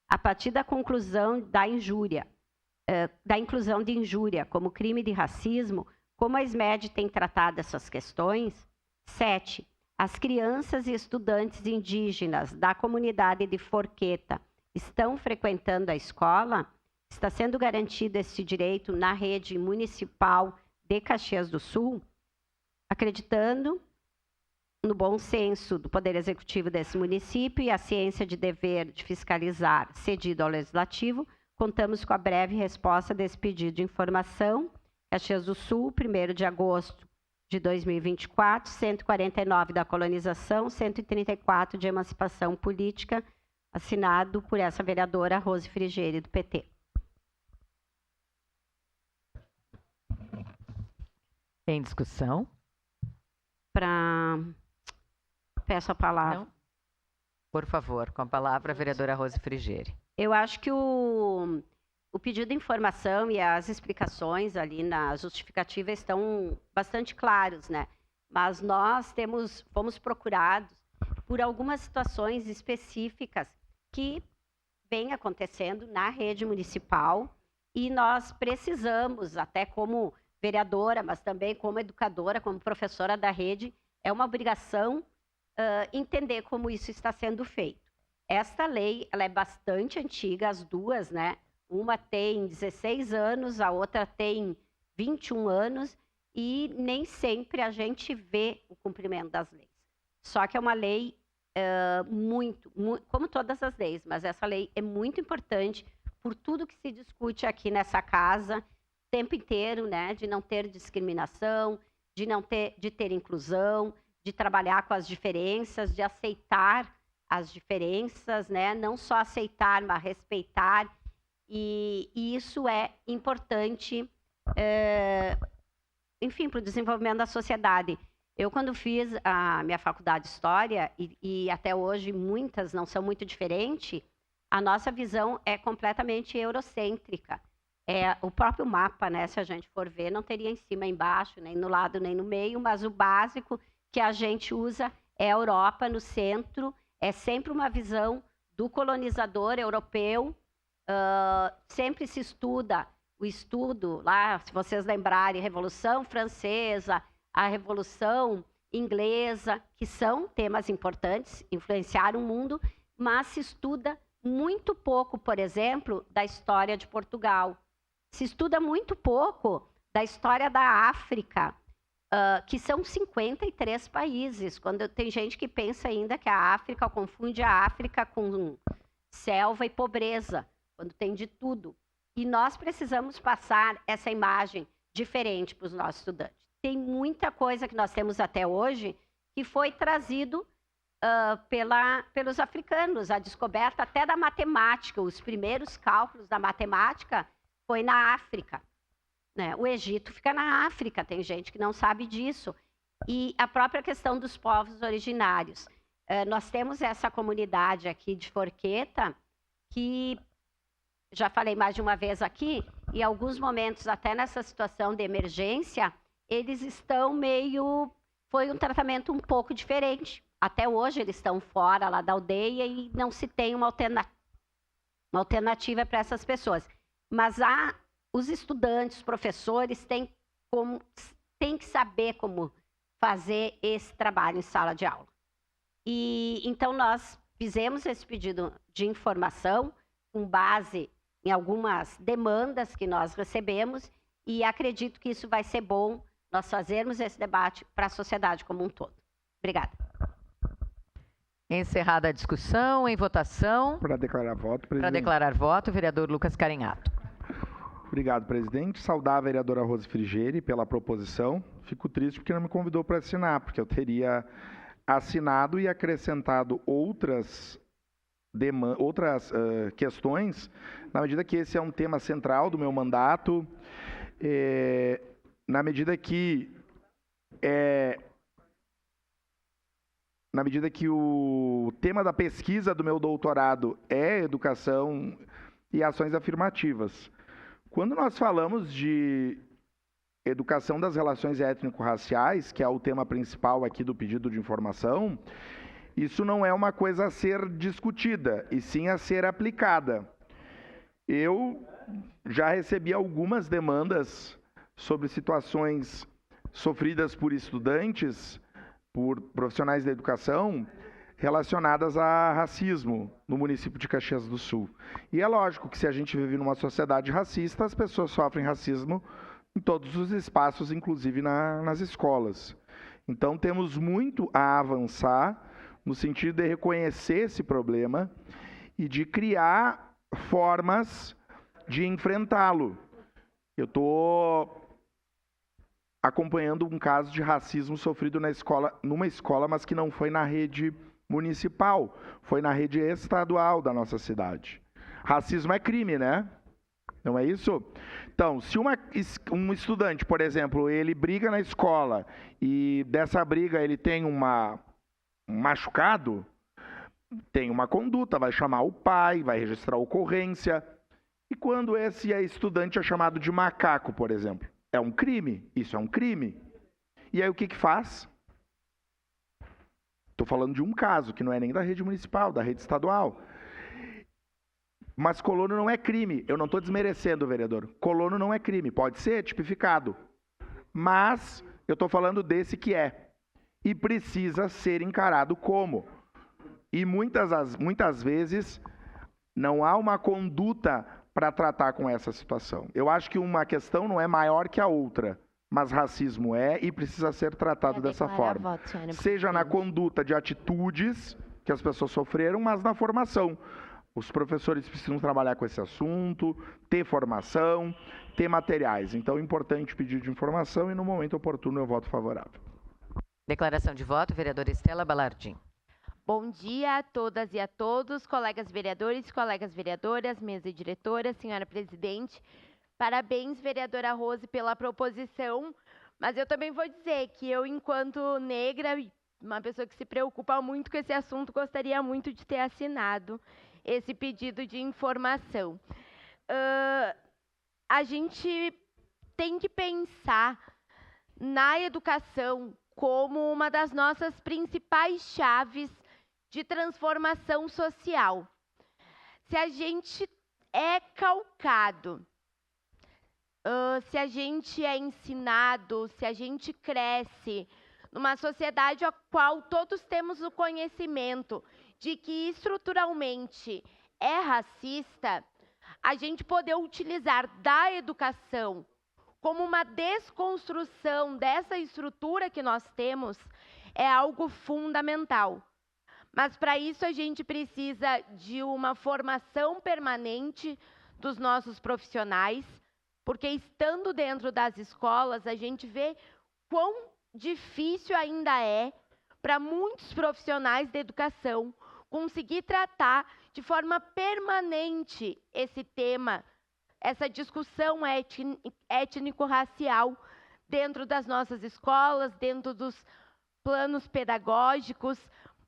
A partir da conclusão da injúria, da inclusão de injúria como crime de racismo, como a SMED tem tratado essas questões? 7. As crianças e estudantes indígenas da comunidade de Forqueta estão frequentando a escola? Está sendo garantido esse direito na rede municipal de Caxias do Sul? Acreditando no bom senso do Poder Executivo desse município e a ciência de dever de fiscalizar cedido ao Legislativo, contamos com a breve resposta desse pedido de informação. Caxias do Sul, 1º de agosto de 2024, 149 da colonização, 134 de emancipação política, assinado por essa vereadora Rose Frigerio, do PT. Em discussão? Peço a palavra. Não? Por favor, com a palavra a vereadora Rose Frigerio. Eu acho que o pedido de informação e as explicações ali na justificativa estão bastante claros, né? Mas nós fomos procurados por algumas situações específicas que vêm acontecendo na rede municipal e nós precisamos, até como vereadora, mas também como educadora, como professora da rede, é uma obrigação entender como isso está sendo feito. Esta lei, ela é bastante antiga, as duas, né? Uma tem 16 anos, a outra tem 21 anos, e nem sempre a gente vê o cumprimento das leis. Só que é uma lei como todas as leis, mas essa lei é muito importante por tudo que se discute aqui nessa casa, o tempo inteiro, né? De não ter discriminação, de ter inclusão, de trabalhar com as diferenças, de aceitar as diferenças, né? Não só aceitar, mas respeitar. E isso é importante, enfim, para o desenvolvimento da sociedade. Eu, quando fiz a minha faculdade de História, e até hoje muitas não são muito diferentes, a nossa visão é completamente eurocêntrica. O próprio mapa, né, se a gente for ver, não teria em cima e embaixo, nem no lado nem no meio, mas o básico que a gente usa é a Europa no centro, é sempre uma visão do colonizador europeu, sempre se estuda o estudo, lá, se vocês lembrarem, Revolução Francesa, a Revolução Inglesa, que são temas importantes, influenciaram o mundo, mas se estuda muito pouco, por exemplo, da história de Portugal. Se estuda muito pouco da história da África, que são 53 países. Quando tem gente que pensa ainda que a África, confunde a África com selva e pobreza, quando tem de tudo. E nós precisamos passar essa imagem diferente para os nossos estudantes. Tem muita coisa que nós temos até hoje que foi trazido pelos africanos, a descoberta até da matemática, os primeiros cálculos da matemática foi na África, né? O Egito fica na África, tem gente que não sabe disso. E a própria questão dos povos originários. Nós temos essa comunidade aqui de Forqueta, que já falei mais de uma vez aqui, e em alguns momentos, até nessa situação de emergência, eles estão foi um tratamento um pouco diferente. Até hoje eles estão fora lá da aldeia e não se tem uma alternativa para essas pessoas. Mas os estudantes, os professores têm que saber como fazer esse trabalho em sala de aula. E então nós fizemos esse pedido de informação com base em algumas demandas que nós recebemos e acredito que isso vai ser bom nós fazermos esse debate para a sociedade como um todo. Obrigada. Encerrada a discussão, em votação. Para declarar voto, presidente. Para declarar voto, vereador Lucas Carinhato. Obrigado, presidente. Saudar a vereadora Rose Frigeri pela proposição. Fico triste porque não me convidou para assinar, porque eu teria assinado e acrescentado outras questões, na medida que esse é um tema central do meu mandato, na medida que o tema da pesquisa do meu doutorado é educação e ações afirmativas. Quando nós falamos de educação das relações étnico-raciais, que é o tema principal aqui do pedido de informação, isso não é uma coisa a ser discutida, e sim a ser aplicada. Eu já recebi algumas demandas sobre situações sofridas por estudantes, por profissionais da educação, relacionadas a racismo no município de Caxias do Sul. E é lógico que se a gente vive numa sociedade racista, as pessoas sofrem racismo em todos os espaços, inclusive nas escolas. Então temos muito a avançar no sentido de reconhecer esse problema e de criar formas de enfrentá-lo. Eu estou acompanhando um caso de racismo sofrido numa escola, mas que não foi na rede municipal, foi na rede estadual da nossa cidade. Racismo é crime, né? Não é isso? Então, se um estudante, por exemplo, ele briga na escola e dessa briga ele tem um machucado, tem uma conduta, vai chamar o pai, vai registrar a ocorrência. E quando esse estudante é chamado de macaco, por exemplo, é um crime, isso é um crime. E aí o que faz? Estou falando de um caso, que não é nem da rede municipal, da rede estadual. Mas colono não é crime. Eu não estou desmerecendo, vereador. Colono não é crime. Pode ser tipificado. Mas eu estou falando desse que é. E precisa ser encarado como. E muitas vezes não há uma conduta para tratar com essa situação. Eu acho que uma questão não é maior que a outra. Mas racismo é e precisa ser tratado dessa forma. Seja na conduta de atitudes que as pessoas sofreram, mas na formação. Os professores precisam trabalhar com esse assunto, ter formação, ter materiais. Então, é importante pedir de informação e, no momento oportuno, eu voto favorável. Declaração de voto, vereadora Estela Balardim. Bom dia a todas e a todos, colegas vereadores, colegas vereadoras, mesa diretora, senhora presidente. Parabéns, vereadora Rose, pela proposição, mas eu também vou dizer que eu, enquanto negra, uma pessoa que se preocupa muito com esse assunto, gostaria muito de ter assinado esse pedido de informação. a gente tem que pensar na educação como uma das nossas principais chaves de transformação social. Se a gente é calcado, se a gente é ensinado, se a gente cresce numa sociedade a qual todos temos o conhecimento de que estruturalmente é racista, a gente poder utilizar da educação como uma desconstrução dessa estrutura que nós temos é algo fundamental. Mas para isso a gente precisa de uma formação permanente dos nossos profissionais, porque estando dentro das escolas a gente vê quão difícil ainda é para muitos profissionais da educação conseguir tratar de forma permanente esse tema, essa discussão étnico-racial dentro das nossas escolas, dentro dos planos pedagógicos,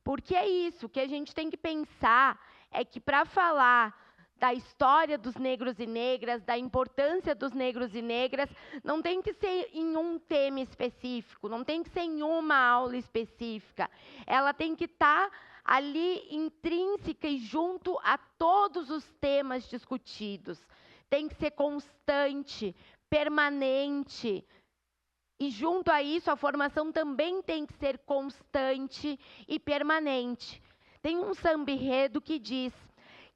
porque é isso que a gente tem que pensar, é que para falar da história dos negros e negras, da importância dos negros e negras, não tem que ser em um tema específico, não tem que ser em uma aula específica, ela tem que estar ali intrínseca e junto a todos os temas discutidos. Tem que ser constante, permanente. E junto a isso, a formação também tem que ser constante e permanente. Tem um samba-enredo que diz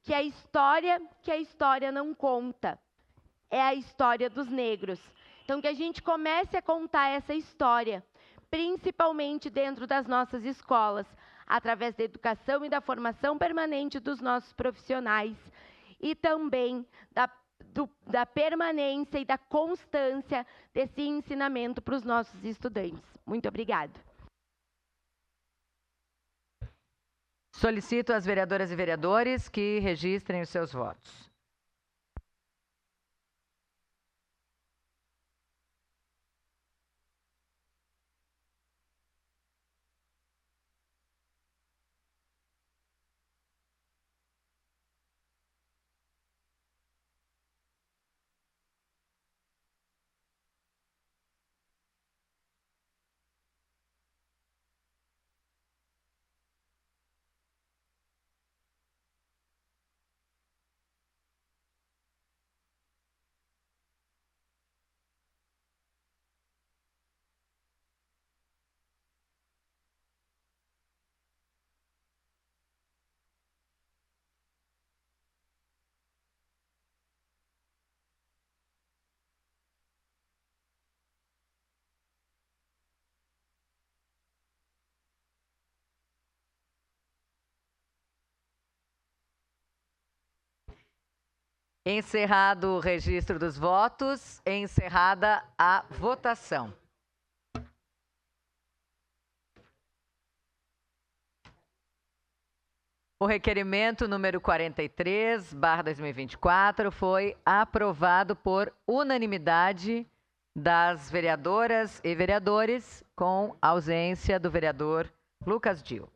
que a história não conta é a história dos negros. Então, que a gente comece a contar essa história, principalmente dentro das nossas escolas, através da educação e da formação permanente dos nossos profissionais e também da permanência e da constância desse ensinamento para os nossos estudantes. Muito obrigada. Solicito às vereadoras e vereadores que registrem os seus votos. Encerrado o registro dos votos, encerrada a votação. O requerimento número 43/2024 foi aprovado por unanimidade das vereadoras e vereadores, com ausência do vereador Lucas Dil.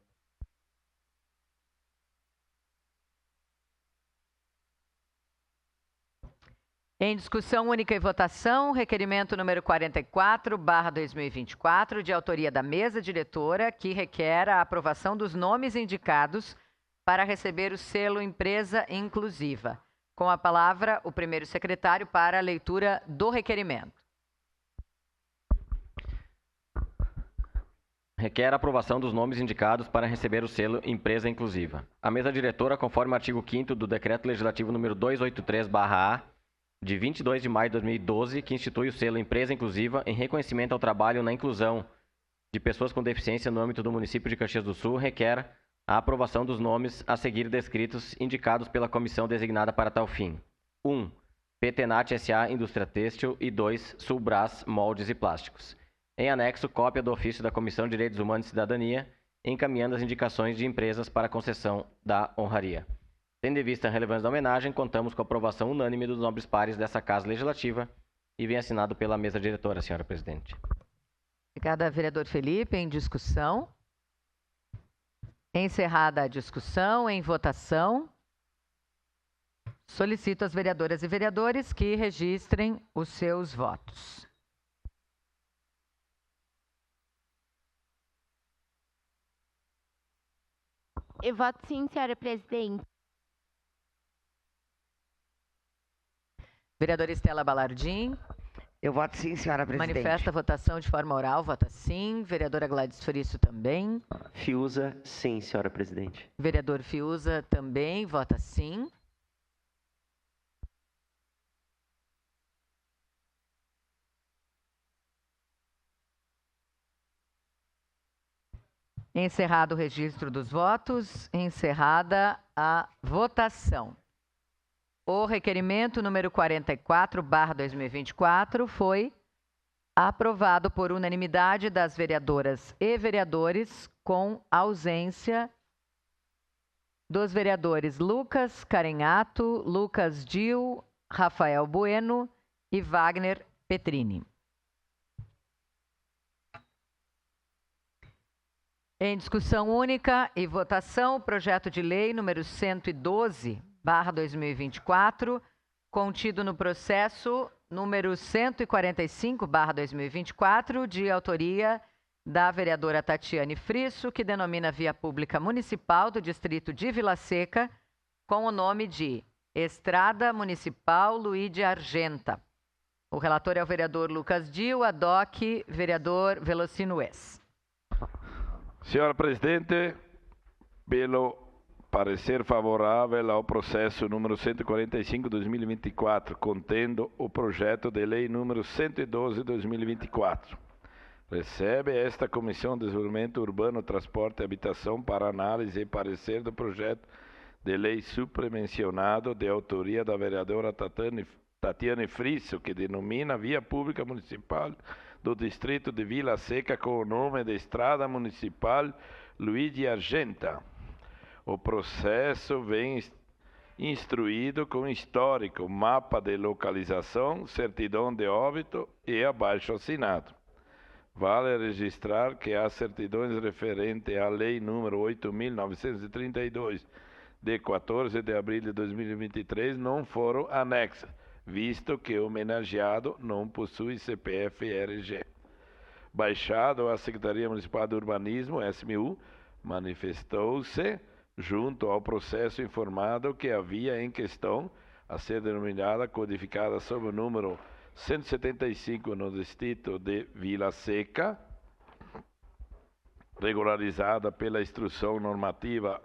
Em discussão única e votação, requerimento número 44/2024, de autoria da mesa diretora, que requer a aprovação dos nomes indicados para receber o selo Empresa Inclusiva. Com a palavra, o primeiro secretário para a leitura do requerimento. Requer a aprovação dos nomes indicados para receber o selo Empresa Inclusiva. A mesa diretora, conforme o artigo 5º do Decreto Legislativo número 283/A, de 22 de maio de 2012, que institui o selo Empresa Inclusiva em reconhecimento ao trabalho na inclusão de pessoas com deficiência no âmbito do município de Caxias do Sul, requer a aprovação dos nomes a seguir descritos indicados pela comissão designada para tal fim. 1. PTNAT S.A. Indústria Têxtil e 2. Sulbras Moldes e Plásticos. Em anexo, cópia do ofício da Comissão de Direitos Humanos e Cidadania, encaminhando as indicações de empresas para concessão da honraria. Tendo em vista a relevância da homenagem, contamos com a aprovação unânime dos nobres pares dessa Casa Legislativa e vem assinado pela mesa diretora, senhora presidente. Obrigada, vereador Felipe. Em discussão. Encerrada a discussão, em votação. Solicito às vereadoras e vereadores que registrem os seus votos. Eu voto sim, senhora presidente. Vereadora Estela Balardim. Eu voto sim, senhora presidente. Manifesta a votação de forma oral, vota sim. Vereadora Gladys Frício também. Fiuza, sim, senhora presidente. Vereador Fiuza também vota sim. Encerrado o registro dos votos, encerrada a votação. O requerimento número 44/2024 foi aprovado por unanimidade das vereadoras e vereadores, com ausência dos vereadores Lucas Carenhato, Lucas Dil, Rafael Bueno e Wagner Petrini. Em discussão única e votação, o projeto de lei número 112/2024, contido no processo número 145/2024, de autoria da vereadora Tatiane Frisso, que denomina Via Pública Municipal do Distrito de Vila Seca, com o nome de Estrada Municipal Luiz de Argenta. O relator é o vereador Lucas Dil, ADOC, vereador Velocino Wes. Senhora Presidente, pelo parecer favorável ao processo número 145/2024, contendo o projeto de lei número 112/2024. Recebe esta Comissão de Desenvolvimento Urbano, Transporte e Habitação para análise e parecer do projeto de lei supramencionado, de autoria da vereadora Tatiane Frisso, que denomina Via Pública Municipal do Distrito de Vila Seca com o nome de Estrada Municipal Luiz de Argenta. O processo vem instruído com histórico, mapa de localização, certidão de óbito e abaixo-assinado. Vale registrar que as certidões referentes à Lei número 8.932, de 14 de abril de 2023, não foram anexas, visto que o homenageado não possui CPF e RG. Baixado, a Secretaria Municipal de Urbanismo, SMU, manifestou-se, junto ao processo informado, que havia em questão a ser denominada, codificada sob o número 175 no distrito de Vila Seca, regularizada pela Instrução Normativa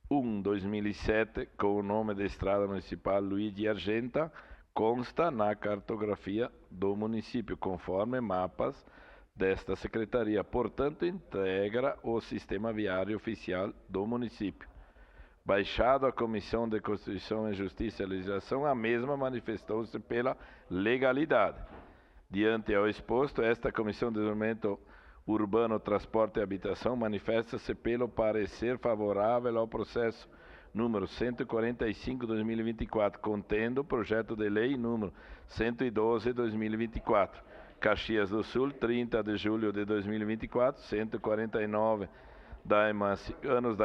1/2007, com o nome de Estrada Municipal Luiz de Argenta, consta na cartografia do município, conforme mapas desta secretaria. Portanto, integra o sistema viário oficial do município. Baixado a Comissão de Constituição e Justiça e Legislação, a mesma manifestou-se pela legalidade. Diante ao exposto, esta Comissão de Desenvolvimento Urbano, Transporte e Habitação manifesta-se pelo parecer favorável ao processo número 145/2024, contendo o projeto de lei número 112/2024. Caxias do Sul, 30 de julho de 2024, 149 anos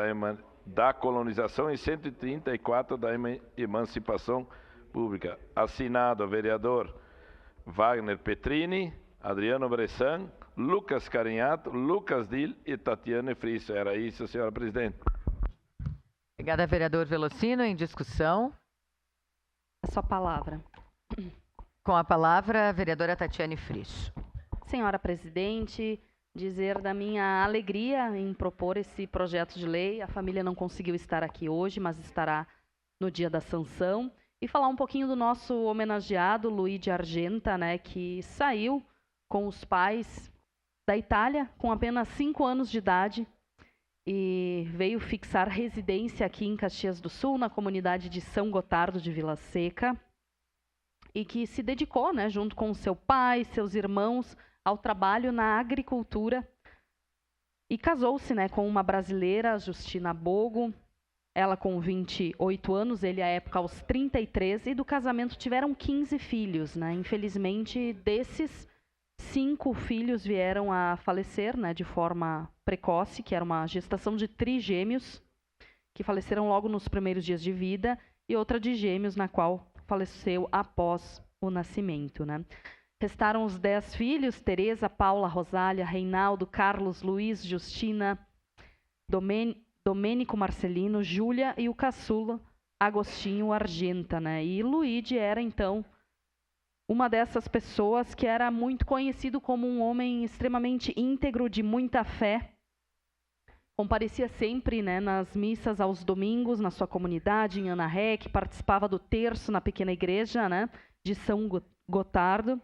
da colonização e 134 da emancipação pública. Assinado vereador Wagner Petrini, Adriano Bressan, Lucas Carenhato, Lucas Dil e Tatiane Frisso. Era isso, senhora presidente. Obrigada, vereador Velocino. Em discussão. A sua palavra. Com a palavra, a vereadora Tatiane Frisso. Senhora presidente, dizer da minha alegria em propor esse projeto de lei. A família não conseguiu estar aqui hoje, mas estará no dia da sanção. E falar um pouquinho do nosso homenageado, Luiz de Argenta, né, que saiu com os pais da Itália com apenas 5 anos de idade e veio fixar residência aqui em Caxias do Sul, na comunidade de São Gotardo de Vila Seca, e que se dedicou, né, junto com seu pai, seus irmãos, ao trabalho na agricultura, e casou-se, né, com uma brasileira, Justina Bogo, ela com 28 anos, ele à época aos 33, e do casamento tiveram 15 filhos, né? Infelizmente, desses, 5 filhos vieram a falecer, né, de forma precoce, que era uma gestação de trigêmeos, que faleceram logo nos primeiros dias de vida, e outra de gêmeos, na qual faleceu após o nascimento, né? Restaram os 10 filhos: Teresa, Paula, Rosália, Reinaldo, Carlos, Luiz, Justina, Domênico, Marcelino, Júlia e o caçula Agostinho Argenta, né? E Luíde era, então, uma dessas pessoas que era muito conhecido como um homem extremamente íntegro, de muita fé. Comparecia sempre, né, nas missas aos domingos, na sua comunidade, em Ana Rec, participava do terço na pequena igreja, né, de São Gotardo.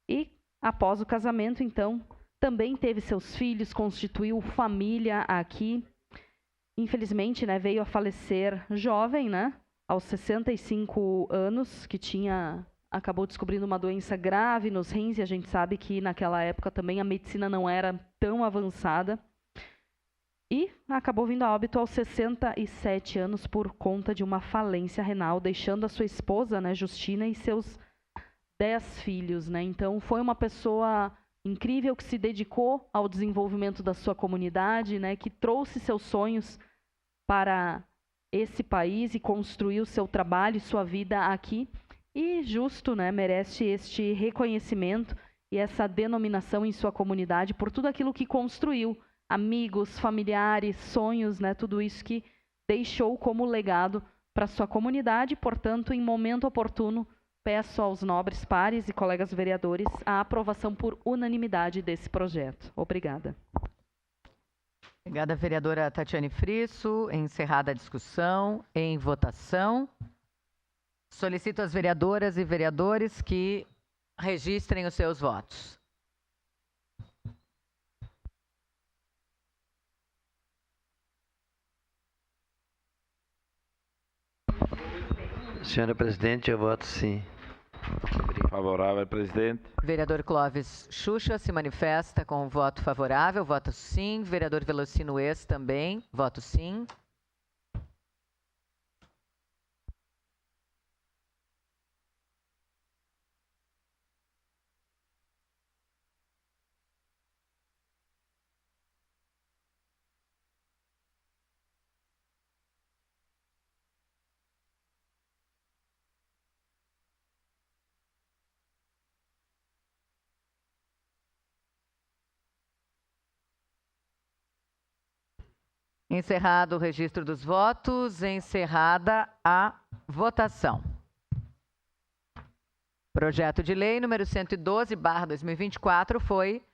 E, após o casamento, então, também teve seus filhos, constituiu família aqui. Infelizmente, né, veio a falecer jovem, né, aos 65 anos, que acabou descobrindo uma doença grave nos rins, e a gente sabe que naquela época também a medicina não era tão avançada. E acabou vindo a óbito aos 67 anos por conta de uma falência renal, deixando a sua esposa, né, Justina, e seus 10 filhos, né? Então, foi uma pessoa incrível que se dedicou ao desenvolvimento da sua comunidade, né, que trouxe seus sonhos para esse país e construiu seu trabalho e sua vida aqui. E justo, né, merece este reconhecimento e essa denominação em sua comunidade por tudo aquilo que construiu. Amigos, familiares, sonhos, né, tudo isso que deixou como legado para sua comunidade. Portanto, em momento oportuno, peço aos nobres pares e colegas vereadores a aprovação por unanimidade desse projeto. Obrigada. Obrigada, vereadora Tatiane Frisso. Encerrada a discussão, em votação. Solicito às vereadoras e vereadores que registrem os seus votos. Senhora presidente, eu voto sim. Favorável, presidente. Vereador Clóvis Xuxa se manifesta com voto favorável, voto sim. Vereador Velocino Ex também, voto sim. Encerrado o registro dos votos, encerrada a votação. Projeto de lei número 112/2024 foi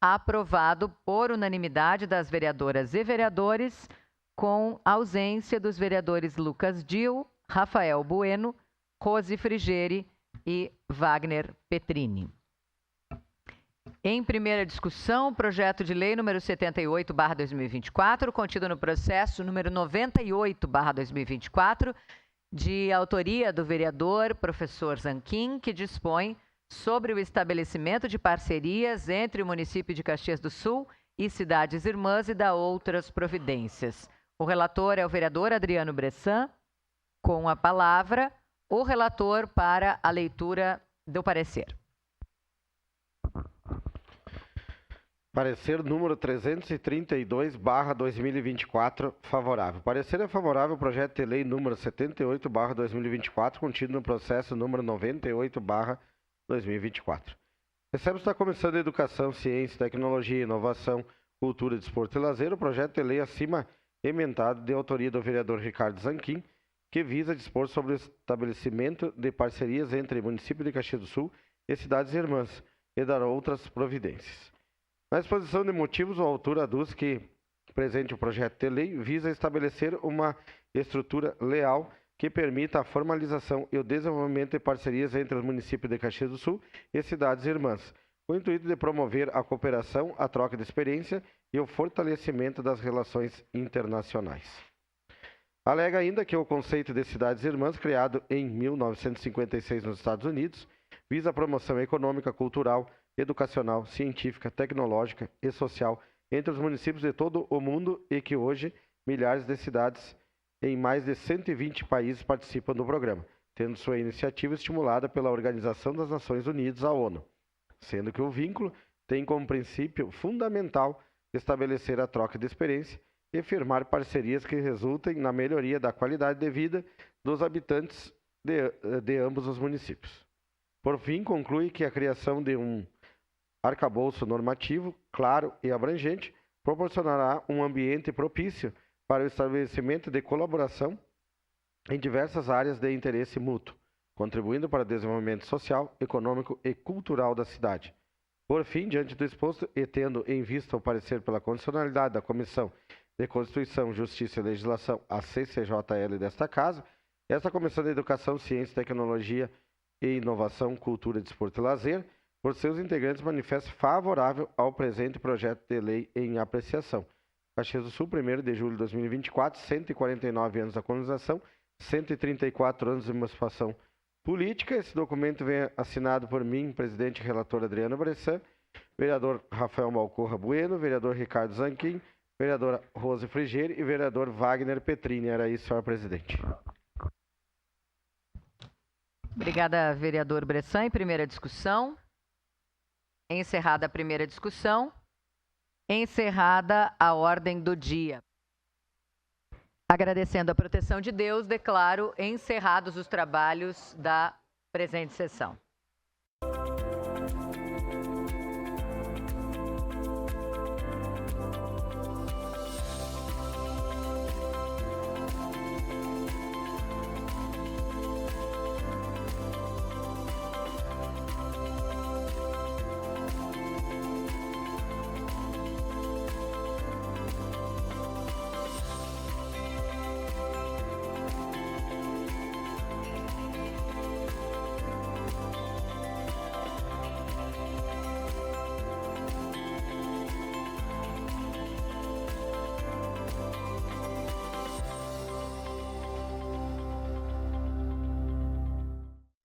aprovado por unanimidade das vereadoras e vereadores, com ausência dos vereadores Lucas Dil, Rafael Bueno, Rose Frigeri e Wagner Petrini. Em primeira discussão, projeto de lei número 78/2024, contido no processo número 98/2024, de autoria do vereador professor Zanquim, que dispõe sobre o estabelecimento de parcerias entre o município de Caxias do Sul e cidades irmãs e da outras providências. O relator é o vereador Adriano Bressan. Com a palavra, o relator para a leitura do parecer. Parecer número 332/2024, favorável. Parecer é favorável ao projeto de lei número 78/2024, contido no processo número 98/2024. Recebe-se da Comissão de Educação, Ciência, Tecnologia, Inovação, Cultura, Desporto e Lazer o projeto de lei acima emendado de autoria do vereador Ricardo Zanquim, que visa dispor sobre o estabelecimento de parcerias entre o município de Caxias do Sul e cidades irmãs e dar outras providências. Na exposição de motivos, o autor aduz que presente o projeto de lei visa estabelecer uma estrutura leal que permita a formalização e o desenvolvimento de parcerias entre os municípios de Caxias do Sul e cidades irmãs, com o intuito de promover a cooperação, a troca de experiência e o fortalecimento das relações internacionais. Alega ainda que o conceito de cidades irmãs, criado em 1956 nos Estados Unidos, visa a promoção econômica, cultural, educacional, científica, tecnológica e social entre os municípios de todo o mundo e que hoje milhares de cidades em mais de 120 países participam do programa, tendo sua iniciativa estimulada pela Organização das Nações Unidas, a ONU, sendo que o vínculo tem como princípio fundamental estabelecer a troca de experiência e firmar parcerias que resultem na melhoria da qualidade de vida dos habitantes de ambos os municípios. Por fim, conclui que a criação de um arcabouço normativo claro e abrangente proporcionará um ambiente propício para o estabelecimento de colaboração em diversas áreas de interesse mútuo, contribuindo para o desenvolvimento social, econômico e cultural da cidade. Por fim, diante do exposto e tendo em vista o parecer pela constitucionalidade da Comissão de Constituição, Justiça e Legislação, a CCJL desta Casa, esta Comissão de Educação, Ciência, Tecnologia e Inovação, Cultura, Desporto e Lazer, por seus integrantes, manifesta favorável ao presente projeto de lei em apreciação. Caxias do Sul, 1º de julho de 2024, 149 anos da colonização, 134 anos de emancipação política. Esse documento vem assinado por mim, presidente e relator Adriano Bressan, vereador Rafael Malcorra Bueno, vereador Ricardo Zanquim, vereadora Rose Frigeiro e vereador Wagner Petrini. Era isso, senhor presidente. Obrigada, vereador Bressan. Em primeira discussão. Encerrada a primeira discussão. Encerrada a ordem do dia. Agradecendo a proteção de Deus, declaro encerrados os trabalhos da presente sessão.